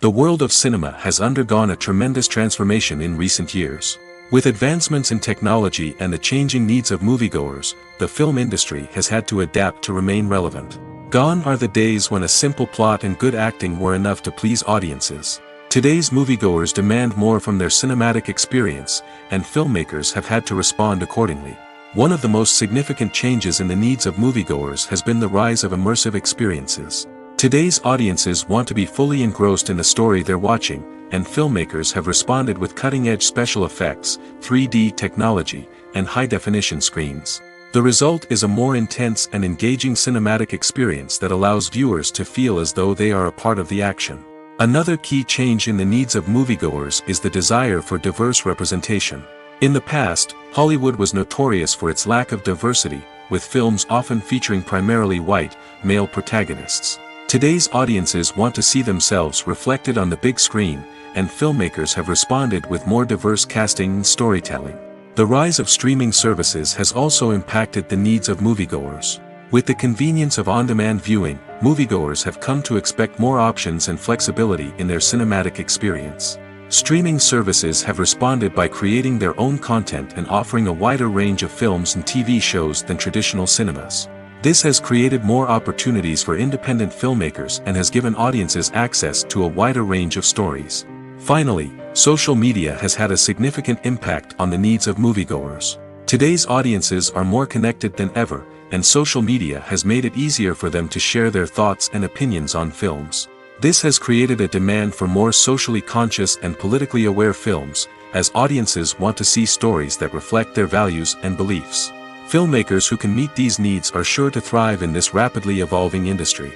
The world of cinema has undergone a tremendous transformation in recent years. With advancements in technology and the changing needs of moviegoers, the film industry has had to adapt to remain relevant. Gone are the days when a simple plot and good acting were enough to please audiences. Today's moviegoers demand more from their cinematic experience, and filmmakers have had to respond accordingly. One of the most significant changes in the needs of moviegoers has been the rise of immersive experiences. Today's audiences want to be fully engrossed in the story they're watching, and filmmakers have responded with cutting-edge special effects, 3D technology, and high-definition screens. The result is a more intense and engaging cinematic experience that allows viewers to feel as though they are a part of the action. Another key change in the needs of moviegoers is the desire for diverse representation. In the past, Hollywood was notorious for its lack of diversity, with films often featuring primarily white, male protagonists. Today's audiences want to see themselves reflected on the big screen, and filmmakers have responded with more diverse casting and storytelling. The rise of streaming services has also impacted the needs of moviegoers. With the convenience of on-demand viewing, moviegoers have come to expect more options and flexibility in their cinematic experience. Streaming services have responded by creating their own content and offering a wider range of films and TV shows than traditional cinemas. This has created more opportunities for independent filmmakers and has given audiences access to a wider range of stories. Finally, social media has had a significant impact on the needs of moviegoers. Today's audiences are more connected than ever, and social media has made it easier for them to share their thoughts and opinions on films. This has created a demand for more socially conscious and politically aware films, as audiences want to see stories that reflect their values and beliefs. Filmmakers who can meet these needs are sure to thrive in this rapidly evolving industry.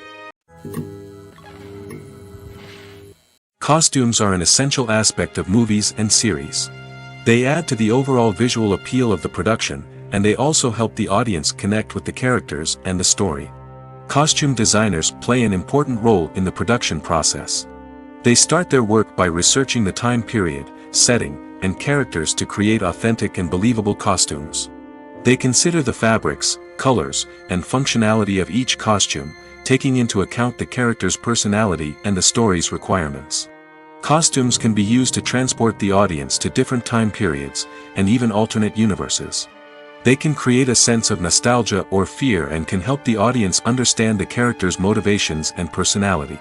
Costumes are an essential aspect of movies and series. They add to the overall visual appeal of the production, and they also help the audience connect with the characters and the story. Costume designers play an important role in the production process. They start their work by researching the time period, setting, and characters to create authentic and believable costumes. They consider the fabrics, colors, and functionality of each costume, taking into account the character's personality and the story's requirements. Costumes can be used to transport the audience to different time periods, and even alternate universes. They can create a sense of nostalgia or fear and can help the audience understand the character's motivations and personality.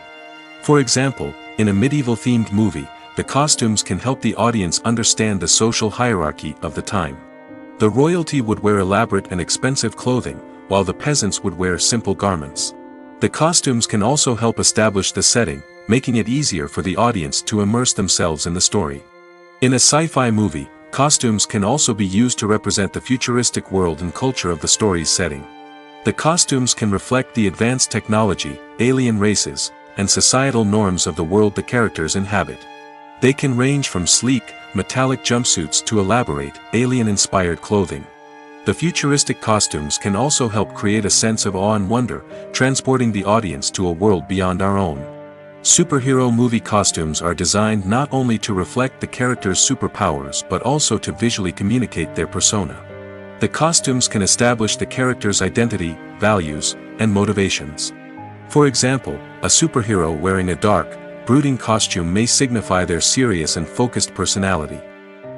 For example, in a medieval-themed movie, the costumes can help the audience understand the social hierarchy of the time. The royalty would wear elaborate and expensive clothing, while the peasants would wear simple garments. The costumes can also help establish the setting, making it easier for the audience to immerse themselves in the story. In a sci-fi movie, costumes can also be used to represent the futuristic world and culture of the story's setting. The costumes can reflect the advanced technology, alien races, and societal norms of the world the characters inhabit. They can range from sleek, metallic jumpsuits to elaborate, alien-inspired clothing. The futuristic costumes can also help create a sense of awe and wonder, transporting the audience to a world beyond our own. Superhero movie costumes are designed not only to reflect the character's superpowers but also to visually communicate their persona. The costumes can establish the character's identity, values, and motivations. For example, a superhero wearing a dark, brooding costume may signify their serious and focused personality.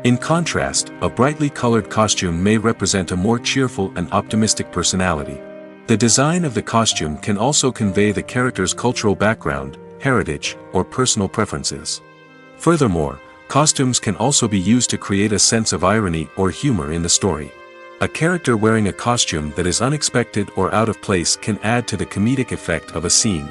In contrast, a brightly colored costume may represent a more cheerful and optimistic personality. The design of the costume can also convey the character's cultural background, heritage, or personal preferences. Furthermore, costumes can also be used to create a sense of irony or humor in the story. A character wearing a costume that is unexpected or out of place can add to the comedic effect of a scene.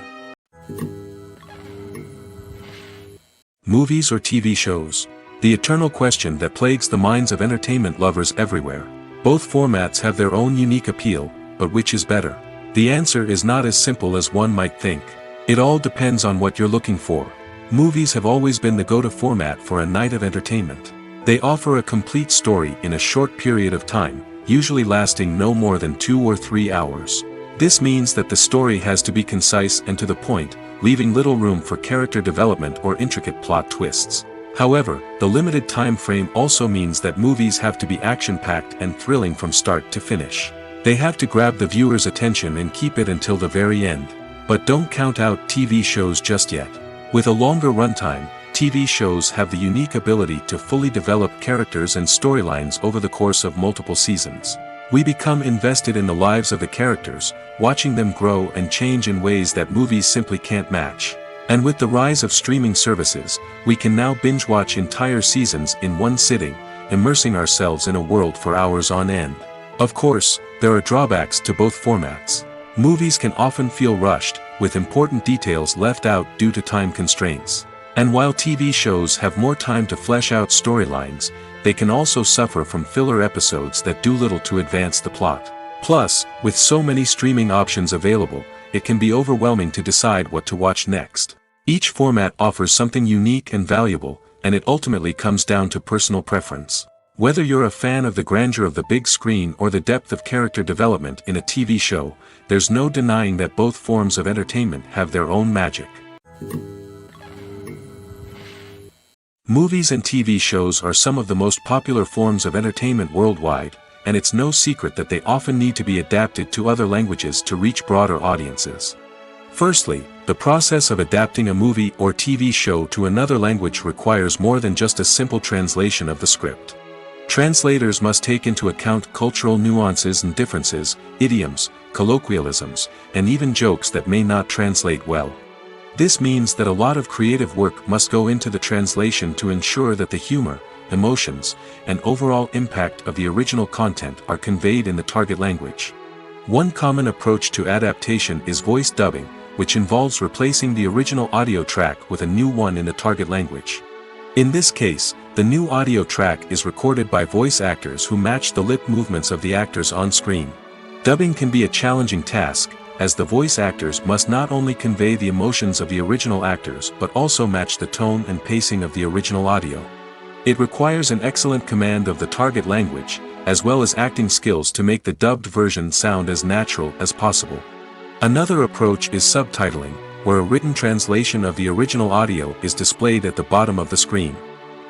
Movies or TV shows? The eternal question that plagues the minds of entertainment lovers everywhere. Both formats have their own unique appeal, but which is better? The answer is not as simple as one might think. It all depends on what you're looking for. Movies have always been the go-to format for a night of entertainment. They offer a complete story in a short period of time, usually lasting no more than 2 or 3 hours. This means that the story has to be concise and to the point, leaving little room for character development or intricate plot twists. However, the limited time frame also means that movies have to be action-packed and thrilling from start to finish. They have to grab the viewer's attention and keep it until the very end. But don't count out TV shows just yet. With a longer runtime, TV shows have the unique ability to fully develop characters and storylines over the course of multiple seasons. We become invested in the lives of the characters, watching them grow and change in ways that movies simply can't match. And with the rise of streaming services, we can now binge-watch entire seasons in one sitting, immersing ourselves in a world for hours on end. Of course, there are drawbacks to both formats. Movies can often feel rushed, with important details left out due to time constraints. And while TV shows have more time to flesh out storylines, they can also suffer from filler episodes that do little to advance the plot. Plus, with so many streaming options available, it can be overwhelming to decide what to watch next. Each format offers something unique and valuable, and it ultimately comes down to personal preference. Whether you're a fan of the grandeur of the big screen or the depth of character development in a TV show, there's no denying that both forms of entertainment have their own magic. Movies and TV shows are some of the most popular forms of entertainment worldwide, and it's no secret that they often need to be adapted to other languages to reach broader audiences. Firstly, the process of adapting a movie or TV show to another language requires more than just a simple translation of the script. Translators must take into account cultural nuances and differences, idioms, colloquialisms, and even jokes that may not translate well. This means that a lot of creative work must go into the translation to ensure that the humor, emotions, and overall impact of the original content are conveyed in the target language. One common approach to adaptation is voice dubbing, which involves replacing the original audio track with a new one in the target language. In this case, the new audio track is recorded by voice actors who match the lip movements of the actors on screen. Dubbing can be a challenging task, as the voice actors must not only convey the emotions of the original actors but also match the tone and pacing of the original audio. It requires an excellent command of the target language, as well as acting skills to make the dubbed version sound as natural as possible. Another approach is subtitling, where a written translation of the original audio is displayed at the bottom of the screen.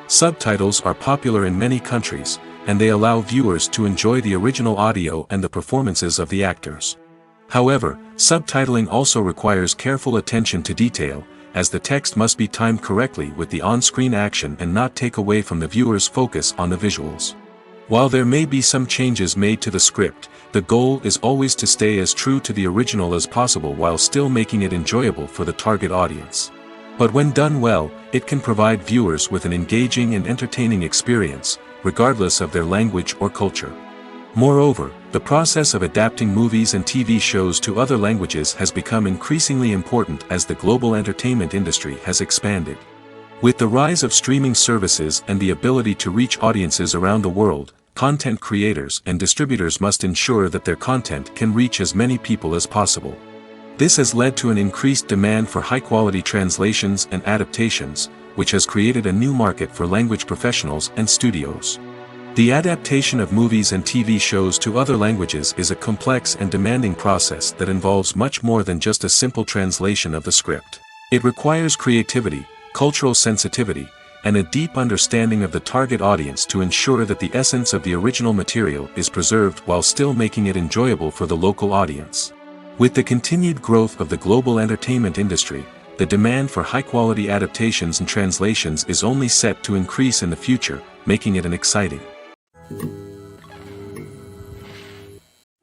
Subtitles are popular in many countries, and they allow viewers to enjoy the original audio and the performances of the actors. However, subtitling also requires careful attention to detail, as the text must be timed correctly with the on-screen action and not take away from the viewer's focus on the visuals. While there may be some changes made to the script, the goal is always to stay as true to the original as possible while still making it enjoyable for the target audience. But when done well, it can provide viewers with an engaging and entertaining experience, regardless of their language or culture. Moreover, the process of adapting movies and TV shows to other languages has become increasingly important as the global entertainment industry has expanded. With the rise of streaming services and the ability to reach audiences around the world, content creators and distributors must ensure that their content can reach as many people as possible. This has led to an increased demand for high-quality translations and adaptations, which has created a new market for language professionals and studios. The adaptation of movies and TV shows to other languages is a complex and demanding process that involves much more than just a simple translation of the script. It requires creativity, cultural sensitivity, and a deep understanding of the target audience to ensure that the essence of the original material is preserved while still making it enjoyable for the local audience. With the continued growth of the global entertainment industry, the demand for high-quality adaptations and translations is only set to increase in the future, making it an exciting.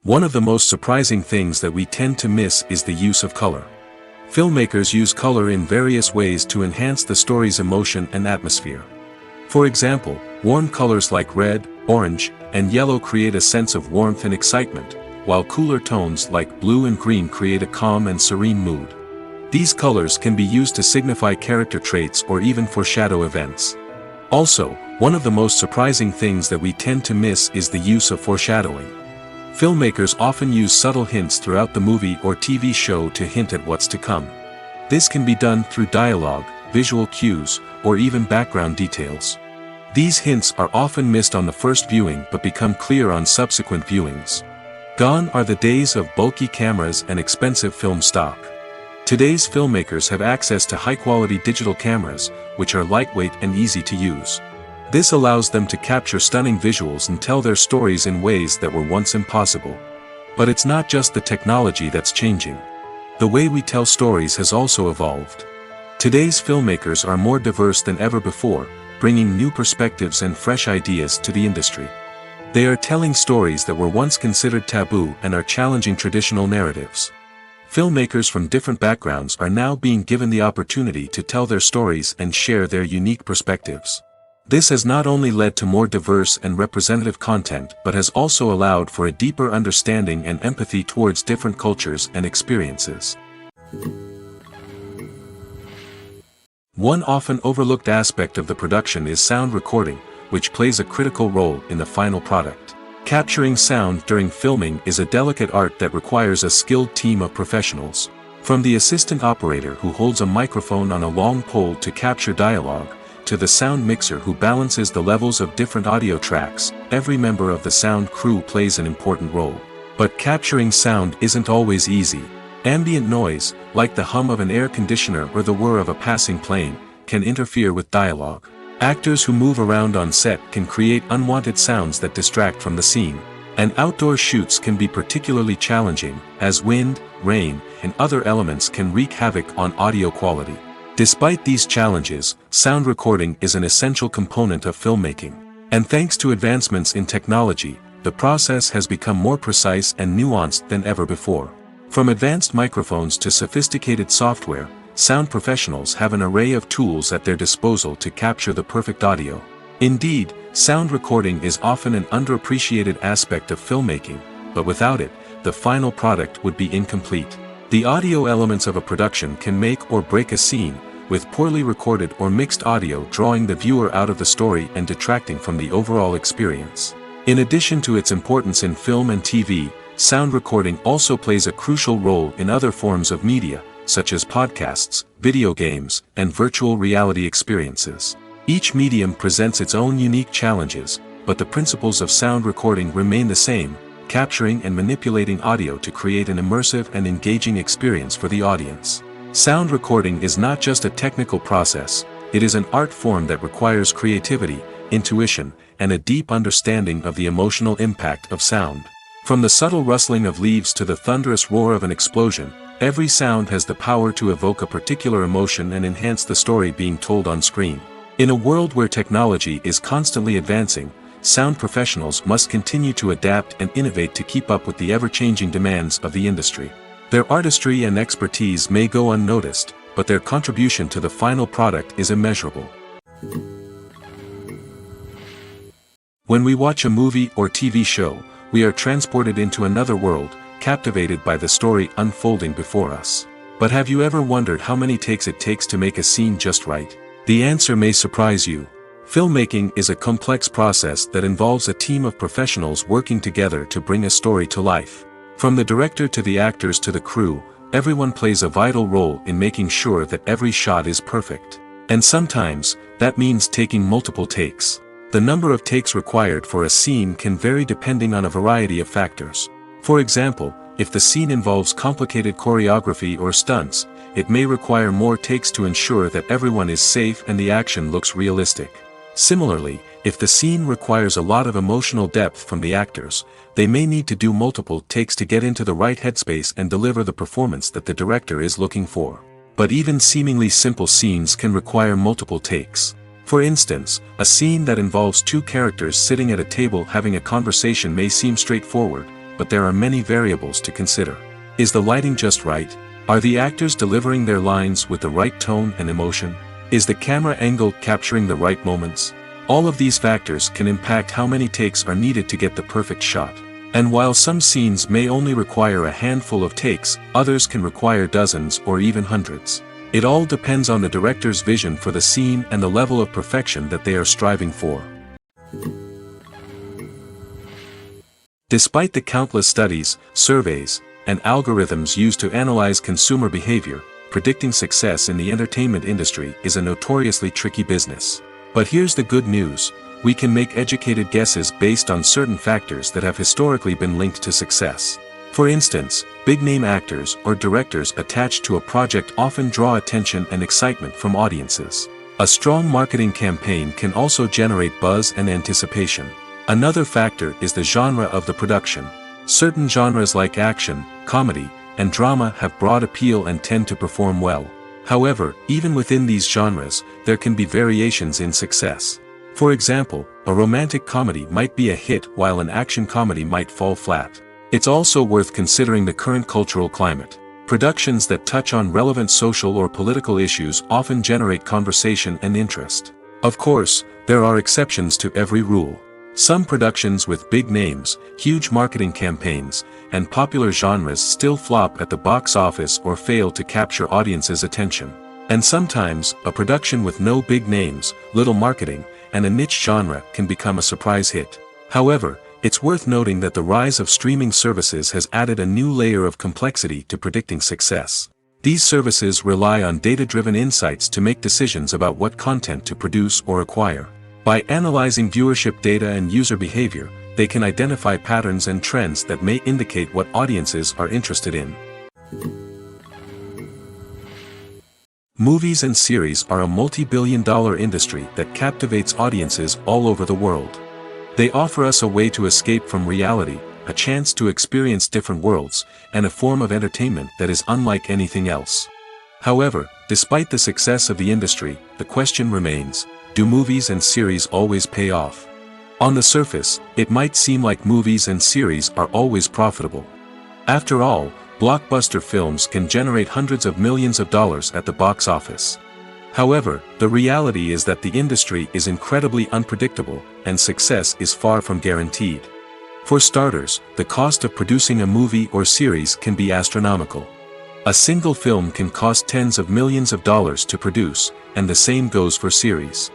One of the most surprising things that we tend to miss is the use of color. Filmmakers use color in various ways to enhance the story's emotion and atmosphere. For example, warm colors like red, orange, and yellow create a sense of warmth and excitement, while cooler tones like blue and green create a calm and serene mood. These colors can be used to signify character traits or even foreshadow events. Also, one of the most surprising things that we tend to miss is the use of foreshadowing. Filmmakers often use subtle hints throughout the movie or TV show to hint at what's to come. This can be done through dialogue, visual cues, or even background details. These hints are often missed on the first viewing but become clear on subsequent viewings. Gone are the days of bulky cameras and expensive film stock. Today's filmmakers have access to high-quality digital cameras, which are lightweight and easy to use. This allows them to capture stunning visuals and tell their stories in ways that were once impossible. But it's not just the technology that's changing. The way we tell stories has also evolved. Today's filmmakers are more diverse than ever before, bringing new perspectives and fresh ideas to the industry. They are telling stories that were once considered taboo and are challenging traditional narratives. Filmmakers from different backgrounds are now being given the opportunity to tell their stories and share their unique perspectives. This has not only led to more diverse and representative content but has also allowed for a deeper understanding and empathy towards different cultures and experiences. One often overlooked aspect of the production is sound recording, which plays a critical role in the final product. Capturing sound during filming is a delicate art that requires a skilled team of professionals. From the assistant operator who holds a microphone on a long pole to capture dialogue, to the sound mixer who balances the levels of different audio tracks, every member of the sound crew plays an important role. But capturing sound isn't always easy. Ambient noise, like the hum of an air conditioner or the whir of a passing plane, can interfere with dialogue. Actors who move around on set can create unwanted sounds that distract from the scene. And outdoor shoots can be particularly challenging, as wind, rain, and other elements can wreak havoc on audio quality. Despite these challenges, sound recording is an essential component of filmmaking. And thanks to advancements in technology, the process has become more precise and nuanced than ever before. From advanced microphones to sophisticated software, sound professionals have an array of tools at their disposal to capture the perfect audio. Indeed, sound recording is often an underappreciated aspect of filmmaking, but without it, the final product would be incomplete. The audio elements of a production can make or break a scene, with poorly recorded or mixed audio drawing the viewer out of the story and detracting from the overall experience. In addition to its importance in film and TV, sound recording also plays a crucial role in other forms of media, such as podcasts, video games, and virtual reality experiences. Each medium presents its own unique challenges, but the principles of sound recording remain the same, capturing and manipulating audio to create an immersive and engaging experience for the audience. Sound recording is not just a technical process, it is an art form that requires creativity, intuition, and a deep understanding of the emotional impact of sound. From the subtle rustling of leaves to the thunderous roar of an explosion, every sound has the power to evoke a particular emotion and enhance the story being told on screen. In a world where technology is constantly advancing, sound professionals must continue to adapt and innovate to keep up with the ever-changing demands of the industry. Their artistry and expertise may go unnoticed, but their contribution to the final product is immeasurable. When we watch a movie or TV show, we are transported into another world, captivated by the story unfolding before us. But have you ever wondered how many takes it takes to make a scene just right? The answer may surprise you. Filmmaking is a complex process that involves a team of professionals working together to bring a story to life. From the director to the actors to the crew, everyone plays a vital role in making sure that every shot is perfect. And sometimes, that means taking multiple takes. The number of takes required for a scene can vary depending on a variety of factors. For example, if the scene involves complicated choreography or stunts, it may require more takes to ensure that everyone is safe and the action looks realistic. Similarly, if the scene requires a lot of emotional depth from the actors, they may need to do multiple takes to get into the right headspace and deliver the performance that the director is looking for. But even seemingly simple scenes can require multiple takes. For instance, a scene that involves two characters sitting at a table having a conversation may seem straightforward, but there are many variables to consider. Is the lighting just right? Are the actors delivering their lines with the right tone and emotion? Is the camera angle capturing the right moments? All of these factors can impact how many takes are needed to get the perfect shot. And while some scenes may only require a handful of takes, others can require dozens or even hundreds. It all depends on the director's vision for the scene and the level of perfection that they are striving for. Despite the countless studies, surveys, and algorithms used to analyze consumer behavior, predicting success in the entertainment industry is a notoriously tricky business. But here's the good news: we can make educated guesses based on certain factors that have historically been linked to success. For instance, big-name actors or directors attached to a project often draw attention and excitement from audiences. A strong marketing campaign can also generate buzz and anticipation. Another factor is the genre of the production. Certain genres like action, comedy, and drama have broad appeal and tend to perform well. However, even within these genres, there can be variations in success. For example, a romantic comedy might be a hit while an action comedy might fall flat. It's also worth considering the current cultural climate. Productions that touch on relevant social or political issues often generate conversation and interest. Of course, there are exceptions to every rule. Some productions with big names, huge marketing campaigns, and popular genres still flop at the box office or fail to capture audiences' attention. And sometimes, a production with no big names, little marketing, and a niche genre can become a surprise hit. However, it's worth noting that the rise of streaming services has added a new layer of complexity to predicting success. These services rely on data-driven insights to make decisions about what content to produce or acquire. By analyzing viewership data and user behavior, they can identify patterns and trends that may indicate what audiences are interested in. Movies and series are a multi-billion-dollar industry that captivates audiences all over the world. They offer us a way to escape from reality, a chance to experience different worlds, and a form of entertainment that is unlike anything else. However, despite the success of the industry, the question remains: do movies and series always pay off? On the surface, it might seem like movies and series are always profitable. After all, blockbuster films can generate hundreds of millions of dollars at the box office. However, the reality is that the industry is incredibly unpredictable, and success is far from guaranteed. For starters, the cost of producing a movie or series can be astronomical. A single film can cost tens of millions of dollars to produce, and the same goes for series.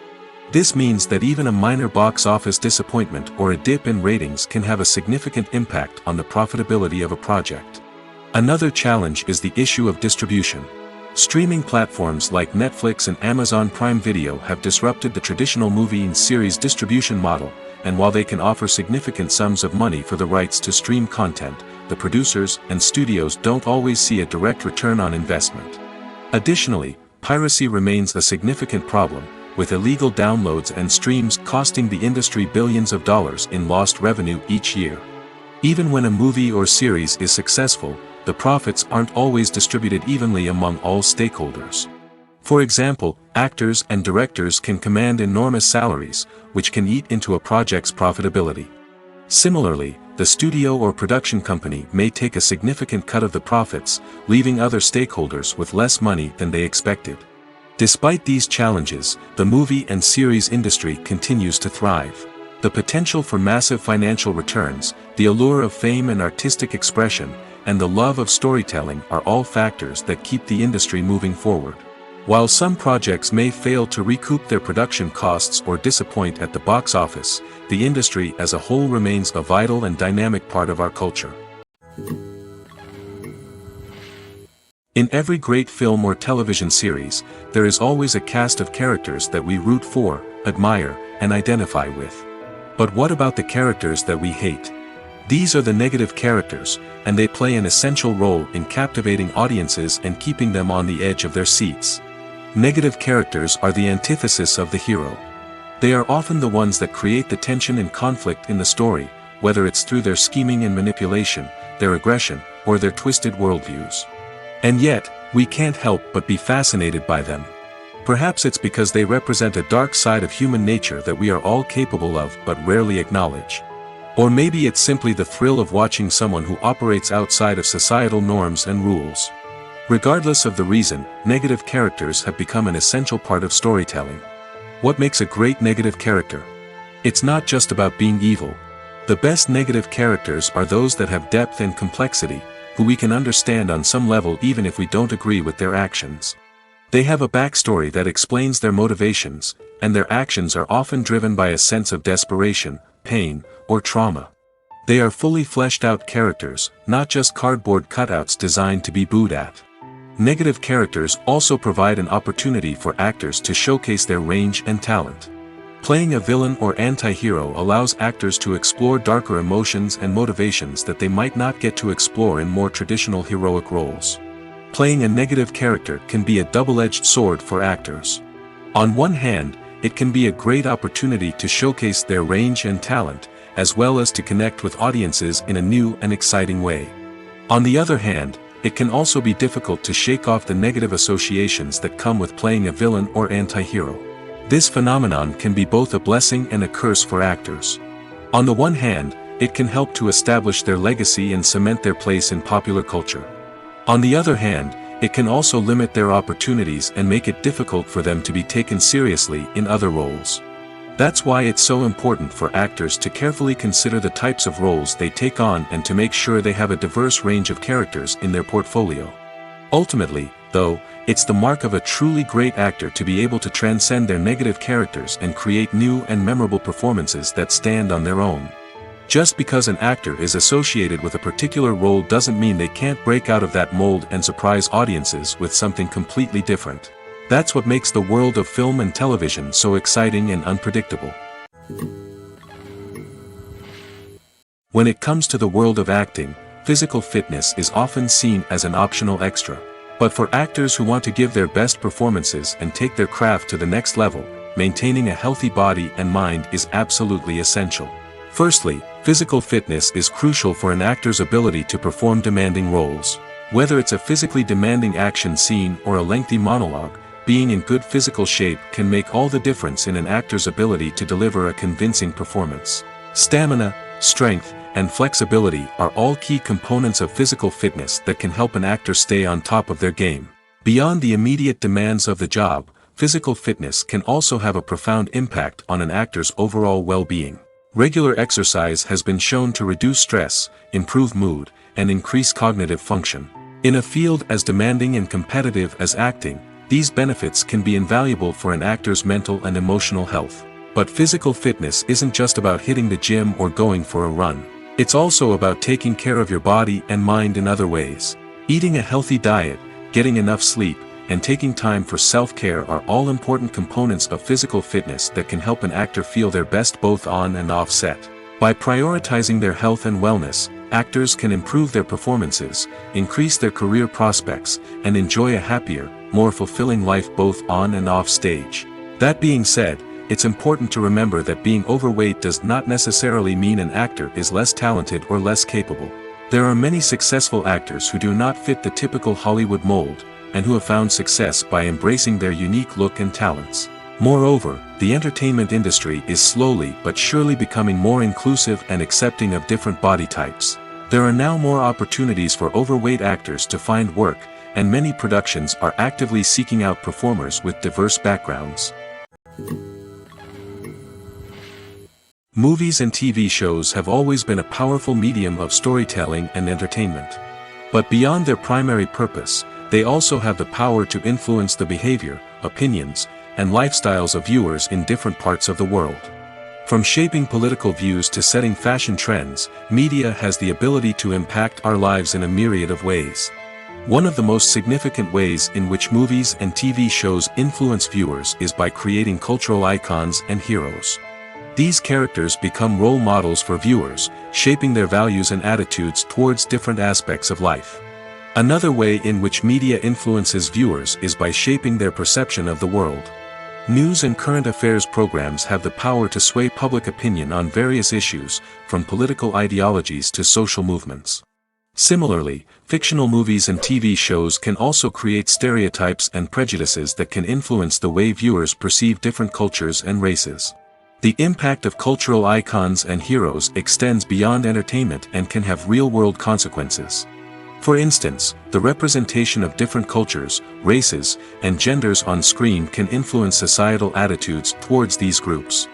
This means that even a minor box office disappointment or a dip in ratings can have a significant impact on the profitability of a project. Another challenge is the issue of distribution. Streaming platforms like Netflix and Amazon Prime Video have disrupted the traditional movie and series distribution model, and while they can offer significant sums of money for the rights to stream content, the producers and studios don't always see a direct return on investment. Additionally, piracy remains a significant problem, with illegal downloads and streams costing the industry billions of dollars in lost revenue each year. Even when a movie or series is successful, the profits aren't always distributed evenly among all stakeholders. For example, actors and directors can command enormous salaries, which can eat into a project's profitability. Similarly, the studio or production company may take a significant cut of the profits, leaving other stakeholders with less money than they expected. Despite these challenges, the movie and series industry continues to thrive. The potential for massive financial returns, the allure of fame and artistic expression, and the love of storytelling are all factors that keep the industry moving forward. While some projects may fail to recoup their production costs or disappoint at the box office, the industry as a whole remains a vital and dynamic part of our culture. In every great film or television series, there is always a cast of characters that we root for, admire, and identify with. But what about the characters that we hate? These are the negative characters, and they play an essential role in captivating audiences and keeping them on the edge of their seats. Negative characters are the antithesis of the hero. They are often the ones that create the tension and conflict in the story, whether it's through their scheming and manipulation, their aggression, or their twisted worldviews. And yet, we can't help but be fascinated by them. Perhaps it's because they represent a dark side of human nature that we are all capable of but rarely acknowledge. Or maybe it's simply the thrill of watching someone who operates outside of societal norms and rules. Regardless of the reason, negative characters have become an essential part of storytelling. What makes a great negative character? It's not just about being evil. The best negative characters are those that have depth and complexity, who we can understand on some level even if we don't agree with their actions. They have a backstory that explains their motivations, and their actions are often driven by a sense of desperation, pain, or trauma. They are fully fleshed out characters, not just cardboard cutouts designed to be booed at. Negative characters also provide an opportunity for actors to showcase their range and talent. Playing a villain or anti-hero allows actors to explore darker emotions and motivations that they might not get to explore in more traditional heroic roles. Playing a negative character can be a double-edged sword for actors. On one hand, it can be a great opportunity to showcase their range and talent, as well as to connect with audiences in a new and exciting way. On the other hand, it can also be difficult to shake off the negative associations that come with playing a villain or anti-hero. This phenomenon can be both a blessing and a curse for actors. On the one hand, it can help to establish their legacy and cement their place in popular culture. On the other hand, it can also limit their opportunities and make it difficult for them to be taken seriously in other roles. That's why it's so important for actors to carefully consider the types of roles they take on and to make sure they have a diverse range of characters in their portfolio. Ultimately, though, it's the mark of a truly great actor to be able to transcend their negative characters and create new and memorable performances that stand on their own. Just because an actor is associated with a particular role doesn't mean they can't break out of that mold and surprise audiences with something completely different. That's what makes the world of film and television so exciting and unpredictable. When it comes to the world of acting, physical fitness is often seen as an optional extra. But for actors who want to give their best performances and take their craft to the next level, maintaining a healthy body and mind is absolutely essential. Firstly, physical fitness is crucial for an actor's ability to perform demanding roles. Whether it's a physically demanding action scene or a lengthy monologue, being in good physical shape can make all the difference in an actor's ability to deliver a convincing performance. Stamina, strength, and flexibility are all key components of physical fitness that can help an actor stay on top of their game. Beyond the immediate demands of the job, physical fitness can also have a profound impact on an actor's overall well-being. Regular exercise has been shown to reduce stress, improve mood, and increase cognitive function. In a field as demanding and competitive as acting, these benefits can be invaluable for an actor's mental and emotional health. But physical fitness isn't just about hitting the gym or going for a run. It's also about taking care of your body and mind in other ways. Eating a healthy diet, getting enough sleep, and taking time for self-care are all important components of physical fitness that can help an actor feel their best both on and off set. By prioritizing their health and wellness, actors can improve their performances, increase their career prospects, and enjoy a happier, more fulfilling life both on and off stage. That being said, it's important to remember that being overweight does not necessarily mean an actor is less talented or less capable. There are many successful actors who do not fit the typical Hollywood mold, and who have found success by embracing their unique look and talents. Moreover, the entertainment industry is slowly but surely becoming more inclusive and accepting of different body types. There are now more opportunities for overweight actors to find work, and many productions are actively seeking out performers with diverse backgrounds. Movies and TV shows have always been a powerful medium of storytelling and entertainment. But beyond their primary purpose, they also have the power to influence the behavior, opinions, and lifestyles of viewers in different parts of the world. From shaping political views to setting fashion trends, media has the ability to impact our lives in a myriad of ways. One of the most significant ways in which movies and TV shows influence viewers is by creating cultural icons and heroes. These characters become role models for viewers, shaping their values and attitudes towards different aspects of life. Another way in which media influences viewers is by shaping their perception of the world. News and current affairs programs have the power to sway public opinion on various issues, from political ideologies to social movements. Similarly, fictional movies and TV shows can also create stereotypes and prejudices that can influence the way viewers perceive different cultures and races. The impact of cultural icons and heroes extends beyond entertainment and can have real-world consequences. For instance, the representation of different cultures, races, and genders on screen can influence societal attitudes towards these groups.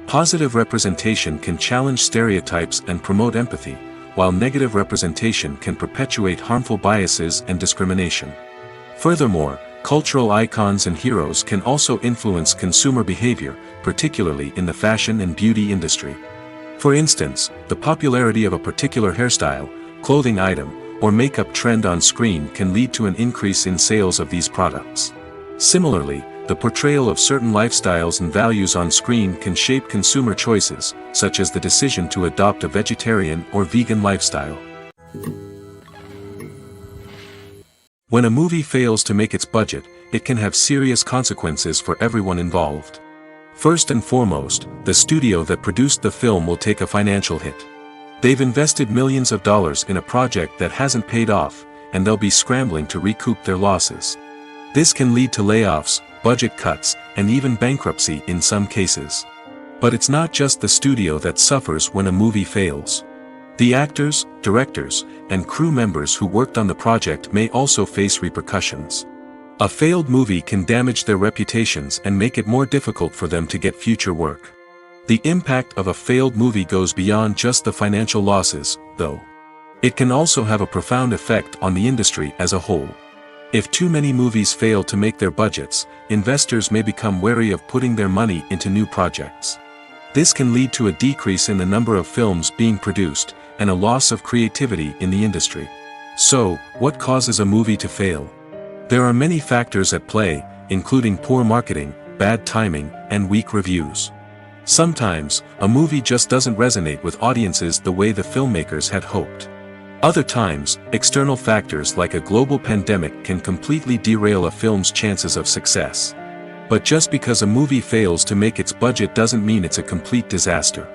Positive representation can challenge stereotypes and promote empathy, while negative representation can perpetuate harmful biases and discrimination. Furthermore, cultural icons and heroes can also influence consumer behavior, particularly in the fashion and beauty industry. For instance, the popularity of a particular hairstyle, clothing item, or makeup trend on screen can lead to an increase in sales of these products. Similarly, the portrayal of certain lifestyles and values on screen can shape consumer choices, such as the decision to adopt a vegetarian or vegan lifestyle. When a movie fails to make its budget, it can have serious consequences for everyone involved. First and foremost, the studio that produced the film will take a financial hit. They've invested millions of dollars in a project that hasn't paid off, and they'll be scrambling to recoup their losses. This can lead to layoffs, budget cuts, and even bankruptcy in some cases. But it's not just the studio that suffers when a movie fails. The actors, directors, and crew members who worked on the project may also face repercussions. A failed movie can damage their reputations and make it more difficult for them to get future work. The impact of a failed movie goes beyond just the financial losses, though. It can also have a profound effect on the industry as a whole. If too many movies fail to make their budgets, investors may become wary of putting their money into new projects. This can lead to a decrease in the number of films being produced, and a loss of creativity in the industry. So, what causes a movie to fail? There are many factors at play, including poor marketing, bad timing, and weak reviews. Sometimes, a movie just doesn't resonate with audiences the way the filmmakers had hoped. Other times, external factors like a global pandemic can completely derail a film's chances of success. But just because a movie fails to make its budget doesn't mean it's a complete disaster.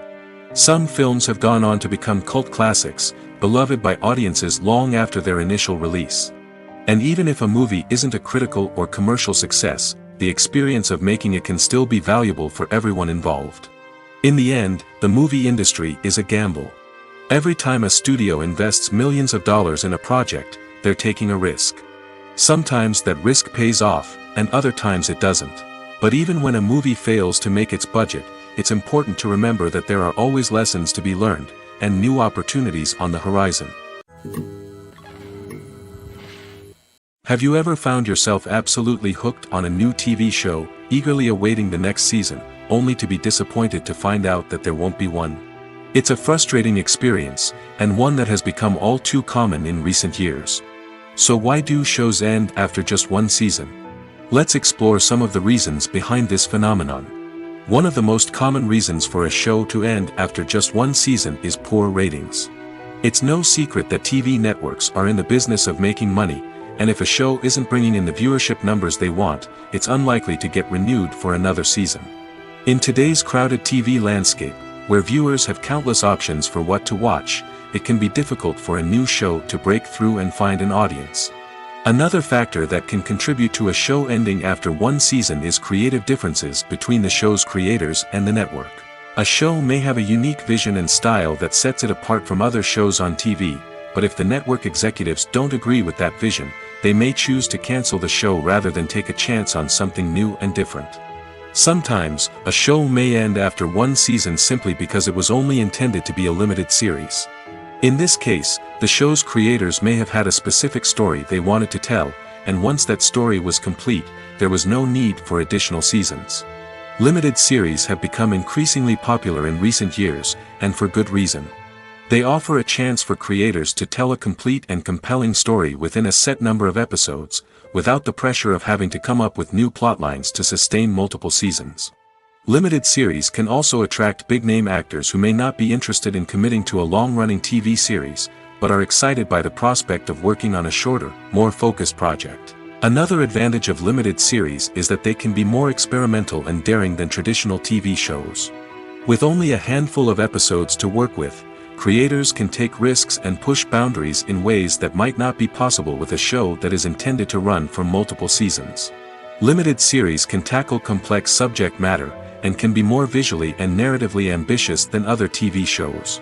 Some films have gone on to become cult classics, beloved by audiences long after their initial release. And even if a movie isn't a critical or commercial success, the experience of making it can still be valuable for everyone involved. In the end, the movie industry is a gamble. Every time a studio invests millions of dollars in a project, they're taking a risk. Sometimes that risk pays off, and other times it doesn't. But even when a movie fails to make its budget, it's important to remember that there are always lessons to be learned, and new opportunities on the horizon. Have you ever found yourself absolutely hooked on a new TV show, eagerly awaiting the next season, only to be disappointed to find out that there won't be one? It's a frustrating experience, and one that has become all too common in recent years. So why do shows end after just one season? Let's explore some of the reasons behind this phenomenon. One of the most common reasons for a show to end after just one season is poor ratings. It's no secret that TV networks are in the business of making money, and if a show isn't bringing in the viewership numbers they want, it's unlikely to get renewed for another season. In today's crowded TV landscape, where viewers have countless options for what to watch, it can be difficult for a new show to break through and find an audience. Another factor that can contribute to a show ending after one season is creative differences between the show's creators and the network. A show may have a unique vision and style that sets it apart from other shows on TV, but if the network executives don't agree with that vision, they may choose to cancel the show rather than take a chance on something new and different. Sometimes, a show may end after one season simply because it was only intended to be a limited series. In this case, the show's creators may have had a specific story they wanted to tell, and once that story was complete, there was no need for additional seasons. Limited series have become increasingly popular in recent years, and for good reason. They offer a chance for creators to tell a complete and compelling story within a set number of episodes, without the pressure of having to come up with new plotlines to sustain multiple seasons. Limited series can also attract big-name actors who may not be interested in committing to a long-running TV series, but are excited by the prospect of working on a shorter, more focused project. Another advantage of limited series is that they can be more experimental and daring than traditional TV shows. With only a handful of episodes to work with, creators can take risks and push boundaries in ways that might not be possible with a show that is intended to run for multiple seasons. Limited series can tackle complex subject matter, and can be more visually and narratively ambitious than other TV shows.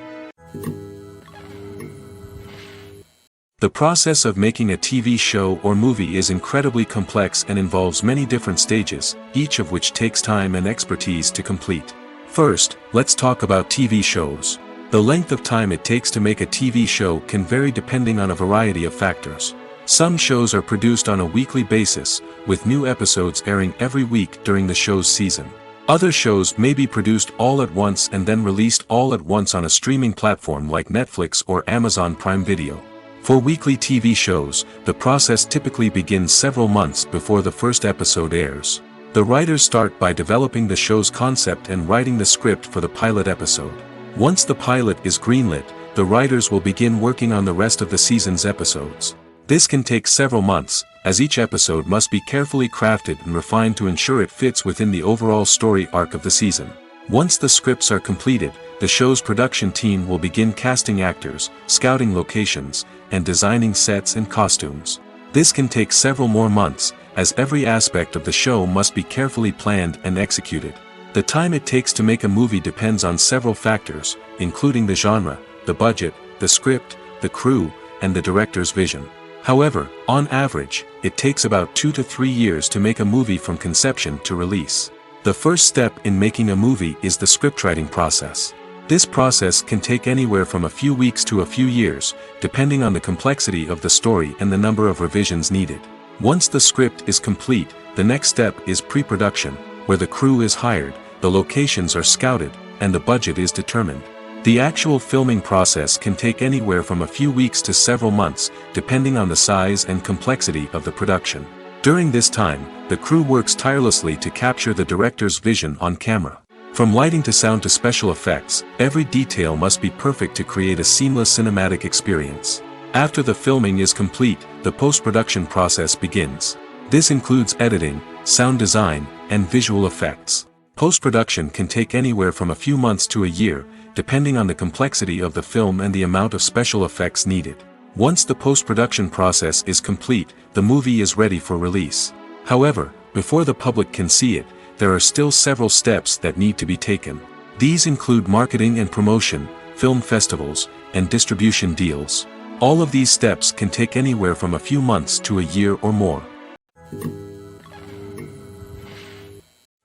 The process of making a TV show or movie is incredibly complex and involves many different stages, each of which takes time and expertise to complete. First, let's talk about TV shows. The length of time it takes to make a TV show can vary depending on a variety of factors. Some shows are produced on a weekly basis, with new episodes airing every week during the show's season. Other shows may be produced all at once and then released all at once on a streaming platform like Netflix or Amazon Prime Video. For weekly TV shows, the process typically begins several months before the first episode airs. The writers start by developing the show's concept and writing the script for the pilot episode. Once the pilot is greenlit, the writers will begin working on the rest of the season's episodes. This can take several months, as each episode must be carefully crafted and refined to ensure it fits within the overall story arc of the season. Once the scripts are completed, the show's production team will begin casting actors, scouting locations, and designing sets and costumes. This can take several more months, as every aspect of the show must be carefully planned and executed. The time it takes to make a movie depends on several factors, including the genre, the budget, the script, the crew, and the director's vision. However, on average, it takes about 2 to 3 years to make a movie from conception to release. The first step in making a movie is the scriptwriting process. This process can take anywhere from a few weeks to a few years, depending on the complexity of the story and the number of revisions needed. Once the script is complete, the next step is pre-production, where the crew is hired, the locations are scouted, and the budget is determined. The actual filming process can take anywhere from a few weeks to several months, depending on the size and complexity of the production. During this time, the crew works tirelessly to capture the director's vision on camera. From lighting to sound to special effects, every detail must be perfect to create a seamless cinematic experience. After the filming is complete, the post-production process begins. This includes editing, sound design, and visual effects. Post-production can take anywhere from a few months to a year, depending on the complexity of the film and the amount of special effects needed. Once the post-production process is complete, the movie is ready for release. However, before the public can see it, there are still several steps that need to be taken. These include marketing and promotion, film festivals, and distribution deals. All of these steps can take anywhere from a few months to a year or more.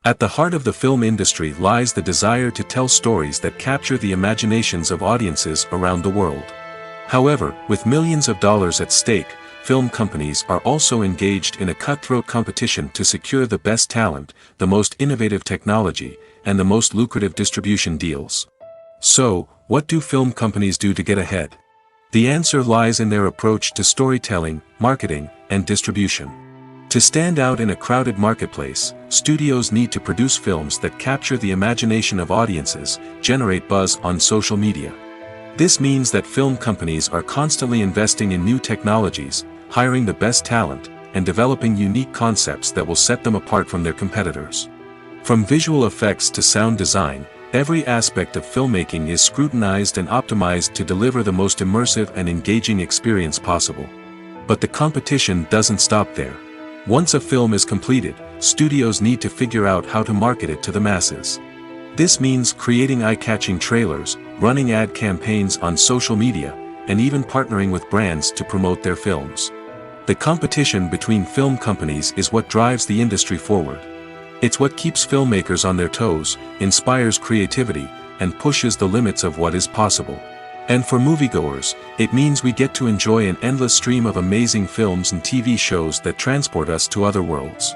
At the heart of the film industry lies the desire to tell stories that capture the imaginations of audiences around the world. However, with millions of dollars at stake, film companies are also engaged in a cutthroat competition to secure the best talent, the most innovative technology, and the most lucrative distribution deals. So, what do film companies do to get ahead? The answer lies in their approach to storytelling, marketing, and distribution. To stand out in a crowded marketplace, studios need to produce films that capture the imagination of audiences, generate buzz on social media. This means that film companies are constantly investing in new technologies, hiring the best talent, and developing unique concepts that will set them apart from their competitors. From visual effects to sound design, every aspect of filmmaking is scrutinized and optimized to deliver the most immersive and engaging experience possible. But the competition doesn't stop there. Once a film is completed, studios need to figure out how to market it to the masses. This means creating eye-catching trailers, running ad campaigns on social media, and even partnering with brands to promote their films. The competition between film companies is what drives the industry forward. It's what keeps filmmakers on their toes, inspires creativity, and pushes the limits of what is possible. And for moviegoers, it means we get to enjoy an endless stream of amazing films and TV shows that transport us to other worlds.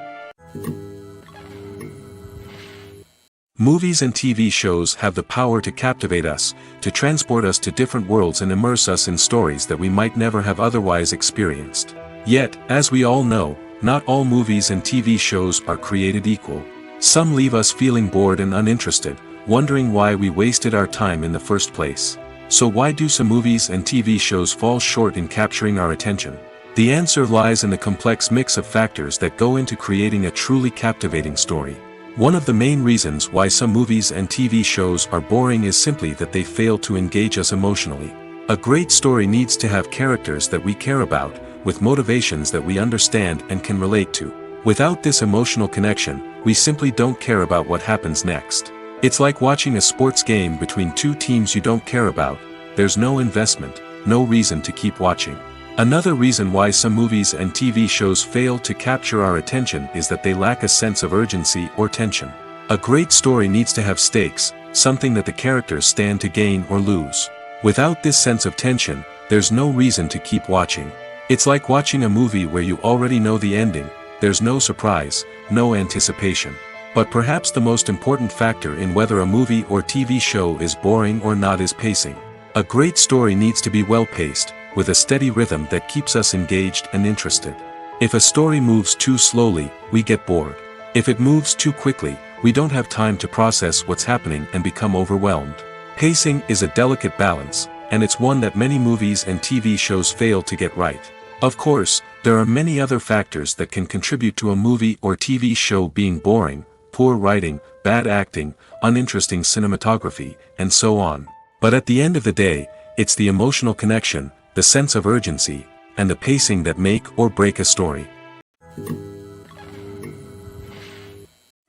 Movies and TV shows have the power to captivate us, to transport us to different worlds and immerse us in stories that we might never have otherwise experienced. Yet, as we all know, not all movies and TV shows are created equal. Some leave us feeling bored and uninterested, wondering why we wasted our time in the first place. So why do some movies and TV shows fall short in capturing our attention? The answer lies in the complex mix of factors that go into creating a truly captivating story. One of the main reasons why some movies and TV shows are boring is simply that they fail to engage us emotionally. A great story needs to have characters that we care about, with motivations that we understand and can relate to. Without this emotional connection, we simply don't care about what happens next. It's like watching a sports game between two teams you don't care about. There's no investment, no reason to keep watching. Another reason why some movies and TV shows fail to capture our attention is that they lack a sense of urgency or tension. A great story needs to have stakes, something that the characters stand to gain or lose. Without this sense of tension, there's no reason to keep watching. It's like watching a movie where you already know the ending. There's no surprise, no anticipation. But perhaps the most important factor in whether a movie or TV show is boring or not is pacing. A great story needs to be well-paced, with a steady rhythm that keeps us engaged and interested. If a story moves too slowly, we get bored. If it moves too quickly, we don't have time to process what's happening and become overwhelmed. Pacing is a delicate balance, and it's one that many movies and TV shows fail to get right. Of course, there are many other factors that can contribute to a movie or TV show being boring: poor writing, bad acting, uninteresting cinematography, and so on. But at the end of the day, it's the emotional connection, the sense of urgency, and the pacing that make or break a story.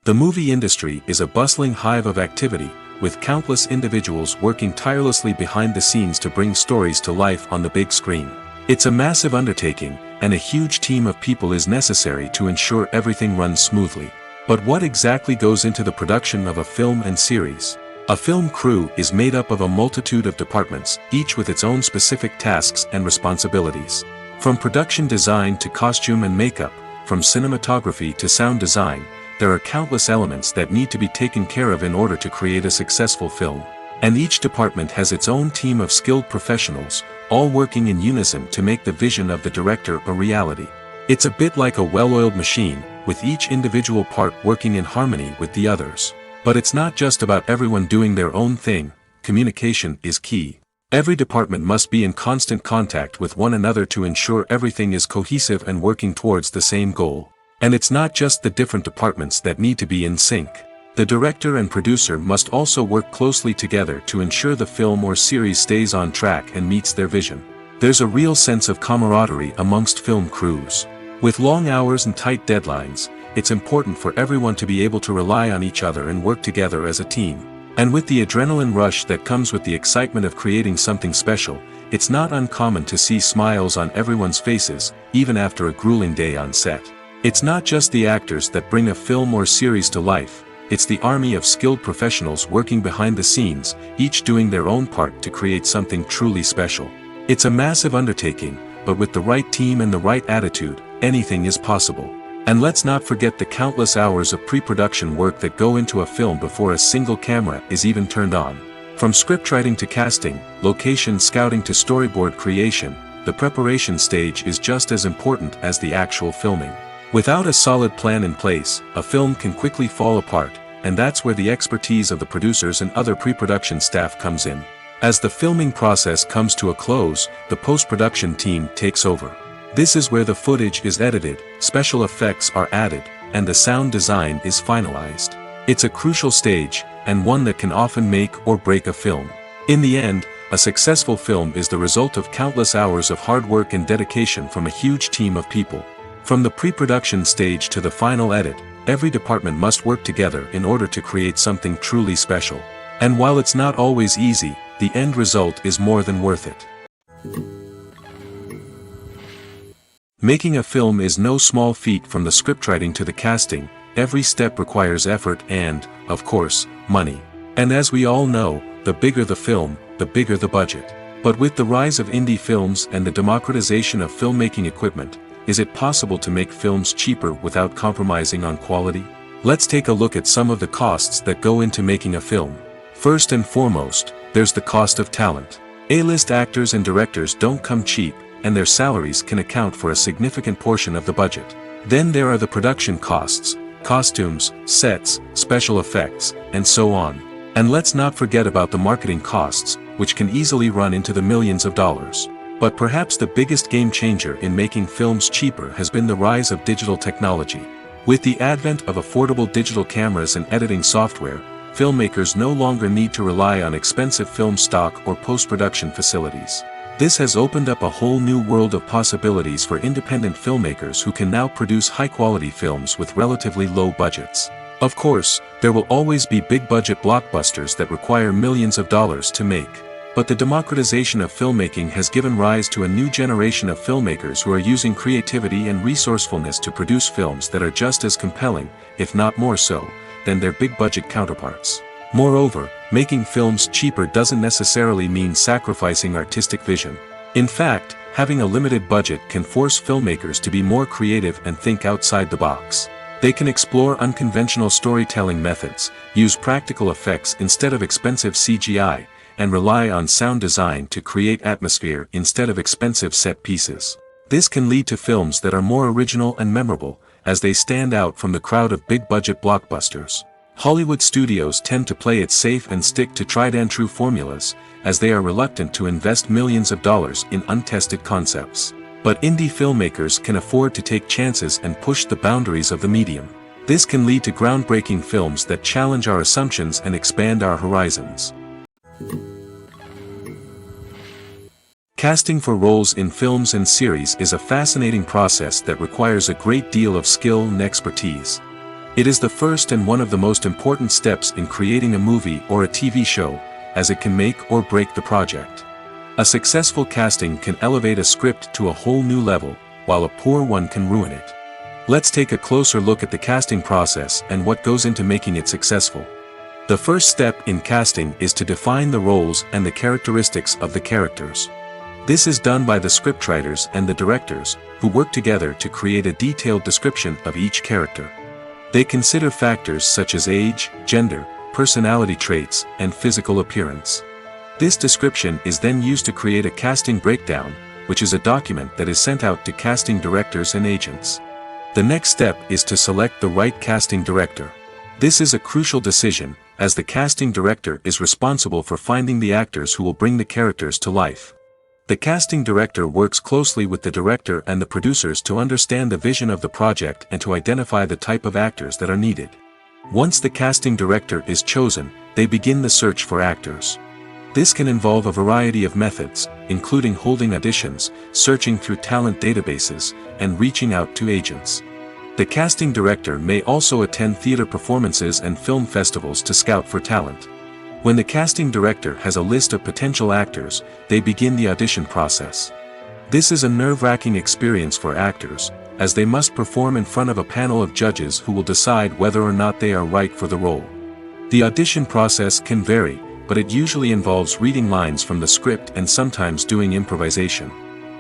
The movie industry is a bustling hive of activity, with countless individuals working tirelessly behind the scenes to bring stories to life on the big screen. It's a massive undertaking, and a huge team of people is necessary to ensure everything runs smoothly. But what exactly goes into the production of a film and series? A film crew is made up of a multitude of departments, each with its own specific tasks and responsibilities. From production design to costume and makeup, from cinematography to sound design, there are countless elements that need to be taken care of in order to create a successful film. And each department has its own team of skilled professionals, all working in unison to make the vision of the director a reality. It's a bit like a well-oiled machine, with each individual part working in harmony with the others. But it's not just about everyone doing their own thing. Communication is key. Every department must be in constant contact with one another to ensure everything is cohesive and working towards the same goal. And it's not just the different departments that need to be in sync. The director and producer must also work closely together to ensure the film or series stays on track and meets their vision. There's a real sense of camaraderie amongst film crews. With long hours and tight deadlines, it's important for everyone to be able to rely on each other and work together as a team. And with the adrenaline rush that comes with the excitement of creating something special, it's not uncommon to see smiles on everyone's faces, even after a grueling day on set. It's not just the actors that bring a film or series to life, it's the army of skilled professionals working behind the scenes, each doing their own part to create something truly special. It's a massive undertaking, but with the right team and the right attitude, anything is possible. And let's not forget the countless hours of pre-production work that go into a film before a single camera is even turned on. From scriptwriting to casting, location scouting to storyboard creation, the preparation stage is just as important as the actual filming. Without a solid plan in place, a film can quickly fall apart, and that's where the expertise of the producers and other pre-production staff comes in. As the filming process comes to a close, the post-production team takes over. This is where the footage is edited, special effects are added, and the sound design is finalized. It's a crucial stage, and one that can often make or break a film. In the end, a successful film is the result of countless hours of hard work and dedication from a huge team of people. From the pre-production stage to the final edit, every department must work together in order to create something truly special. And while it's not always easy, the end result is more than worth it. Making a film is no small feat. From the scriptwriting to the casting, every step requires effort and, of course, money. And as we all know, the bigger the film, the bigger the budget. But with the rise of indie films and the democratization of filmmaking equipment, is it possible to make films cheaper without compromising on quality? Let's take a look at some of the costs that go into making a film. First and foremost, there's the cost of talent. A-list actors and directors don't come cheap, and their salaries can account for a significant portion of the budget. Then there are the production costs, costumes, sets, special effects, and so on. And let's not forget about the marketing costs, which can easily run into the millions of dollars. But perhaps the biggest game changer in making films cheaper has been the rise of digital technology. With the advent of affordable digital cameras and editing software, filmmakers no longer need to rely on expensive film stock or post-production facilities. This has opened up a whole new world of possibilities for independent filmmakers who can now produce high-quality films with relatively low budgets. Of course, there will always be big-budget blockbusters that require millions of dollars to make. But the democratization of filmmaking has given rise to a new generation of filmmakers who are using creativity and resourcefulness to produce films that are just as compelling, if not more so, than their big-budget counterparts. Moreover, making films cheaper doesn't necessarily mean sacrificing artistic vision. In fact, having a limited budget can force filmmakers to be more creative and think outside the box. They can explore unconventional storytelling methods, use practical effects instead of expensive CGI, and rely on sound design to create atmosphere instead of expensive set pieces. This can lead to films that are more original and memorable, as they stand out from the crowd of big-budget blockbusters. Hollywood studios tend to play it safe and stick to tried-and-true formulas, as they are reluctant to invest millions of dollars in untested concepts. But indie filmmakers can afford to take chances and push the boundaries of the medium. This can lead to groundbreaking films that challenge our assumptions and expand our horizons. Casting for roles in films and series is a fascinating process that requires a great deal of skill and expertise. It is the first and one of the most important steps in creating a movie or a TV show, as it can make or break the project. A successful casting can elevate a script to a whole new level, while a poor one can ruin it. Let's take a closer look at the casting process and what goes into making it successful. The first step in casting is to define the roles and the characteristics of the characters. This is done by the scriptwriters and the directors, who work together to create a detailed description of each character. They consider factors such as age, gender, personality traits, and physical appearance. This description is then used to create a casting breakdown, which is a document that is sent out to casting directors and agents. The next step is to select the right casting director. This is a crucial decision, as the casting director is responsible for finding the actors who will bring the characters to life. The casting director works closely with the director and the producers to understand the vision of the project and to identify the type of actors that are needed. Once the casting director is chosen, they begin the search for actors. This can involve a variety of methods, including holding auditions, searching through talent databases, and reaching out to agents. The casting director may also attend theater performances and film festivals to scout for talent. When the casting director has a list of potential actors, they begin the audition process. This is a nerve-wracking experience for actors, as they must perform in front of a panel of judges who will decide whether or not they are right for the role. The audition process can vary, but it usually involves reading lines from the script and sometimes doing improvisation.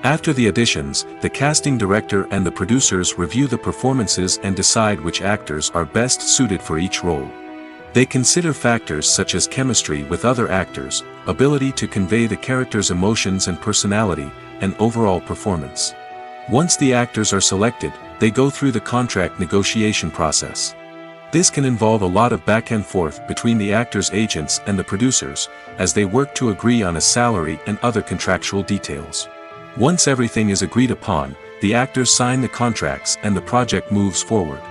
After the auditions, the casting director and the producers review the performances and decide which actors are best suited for each role. They consider factors such as chemistry with other actors, ability to convey the character's emotions and personality, and overall performance. Once the actors are selected, they go through the contract negotiation process. This can involve a lot of back and forth between the actors' agents and the producers, as they work to agree on a salary and other contractual details. Once everything is agreed upon, the actors sign the contracts and the project moves forward.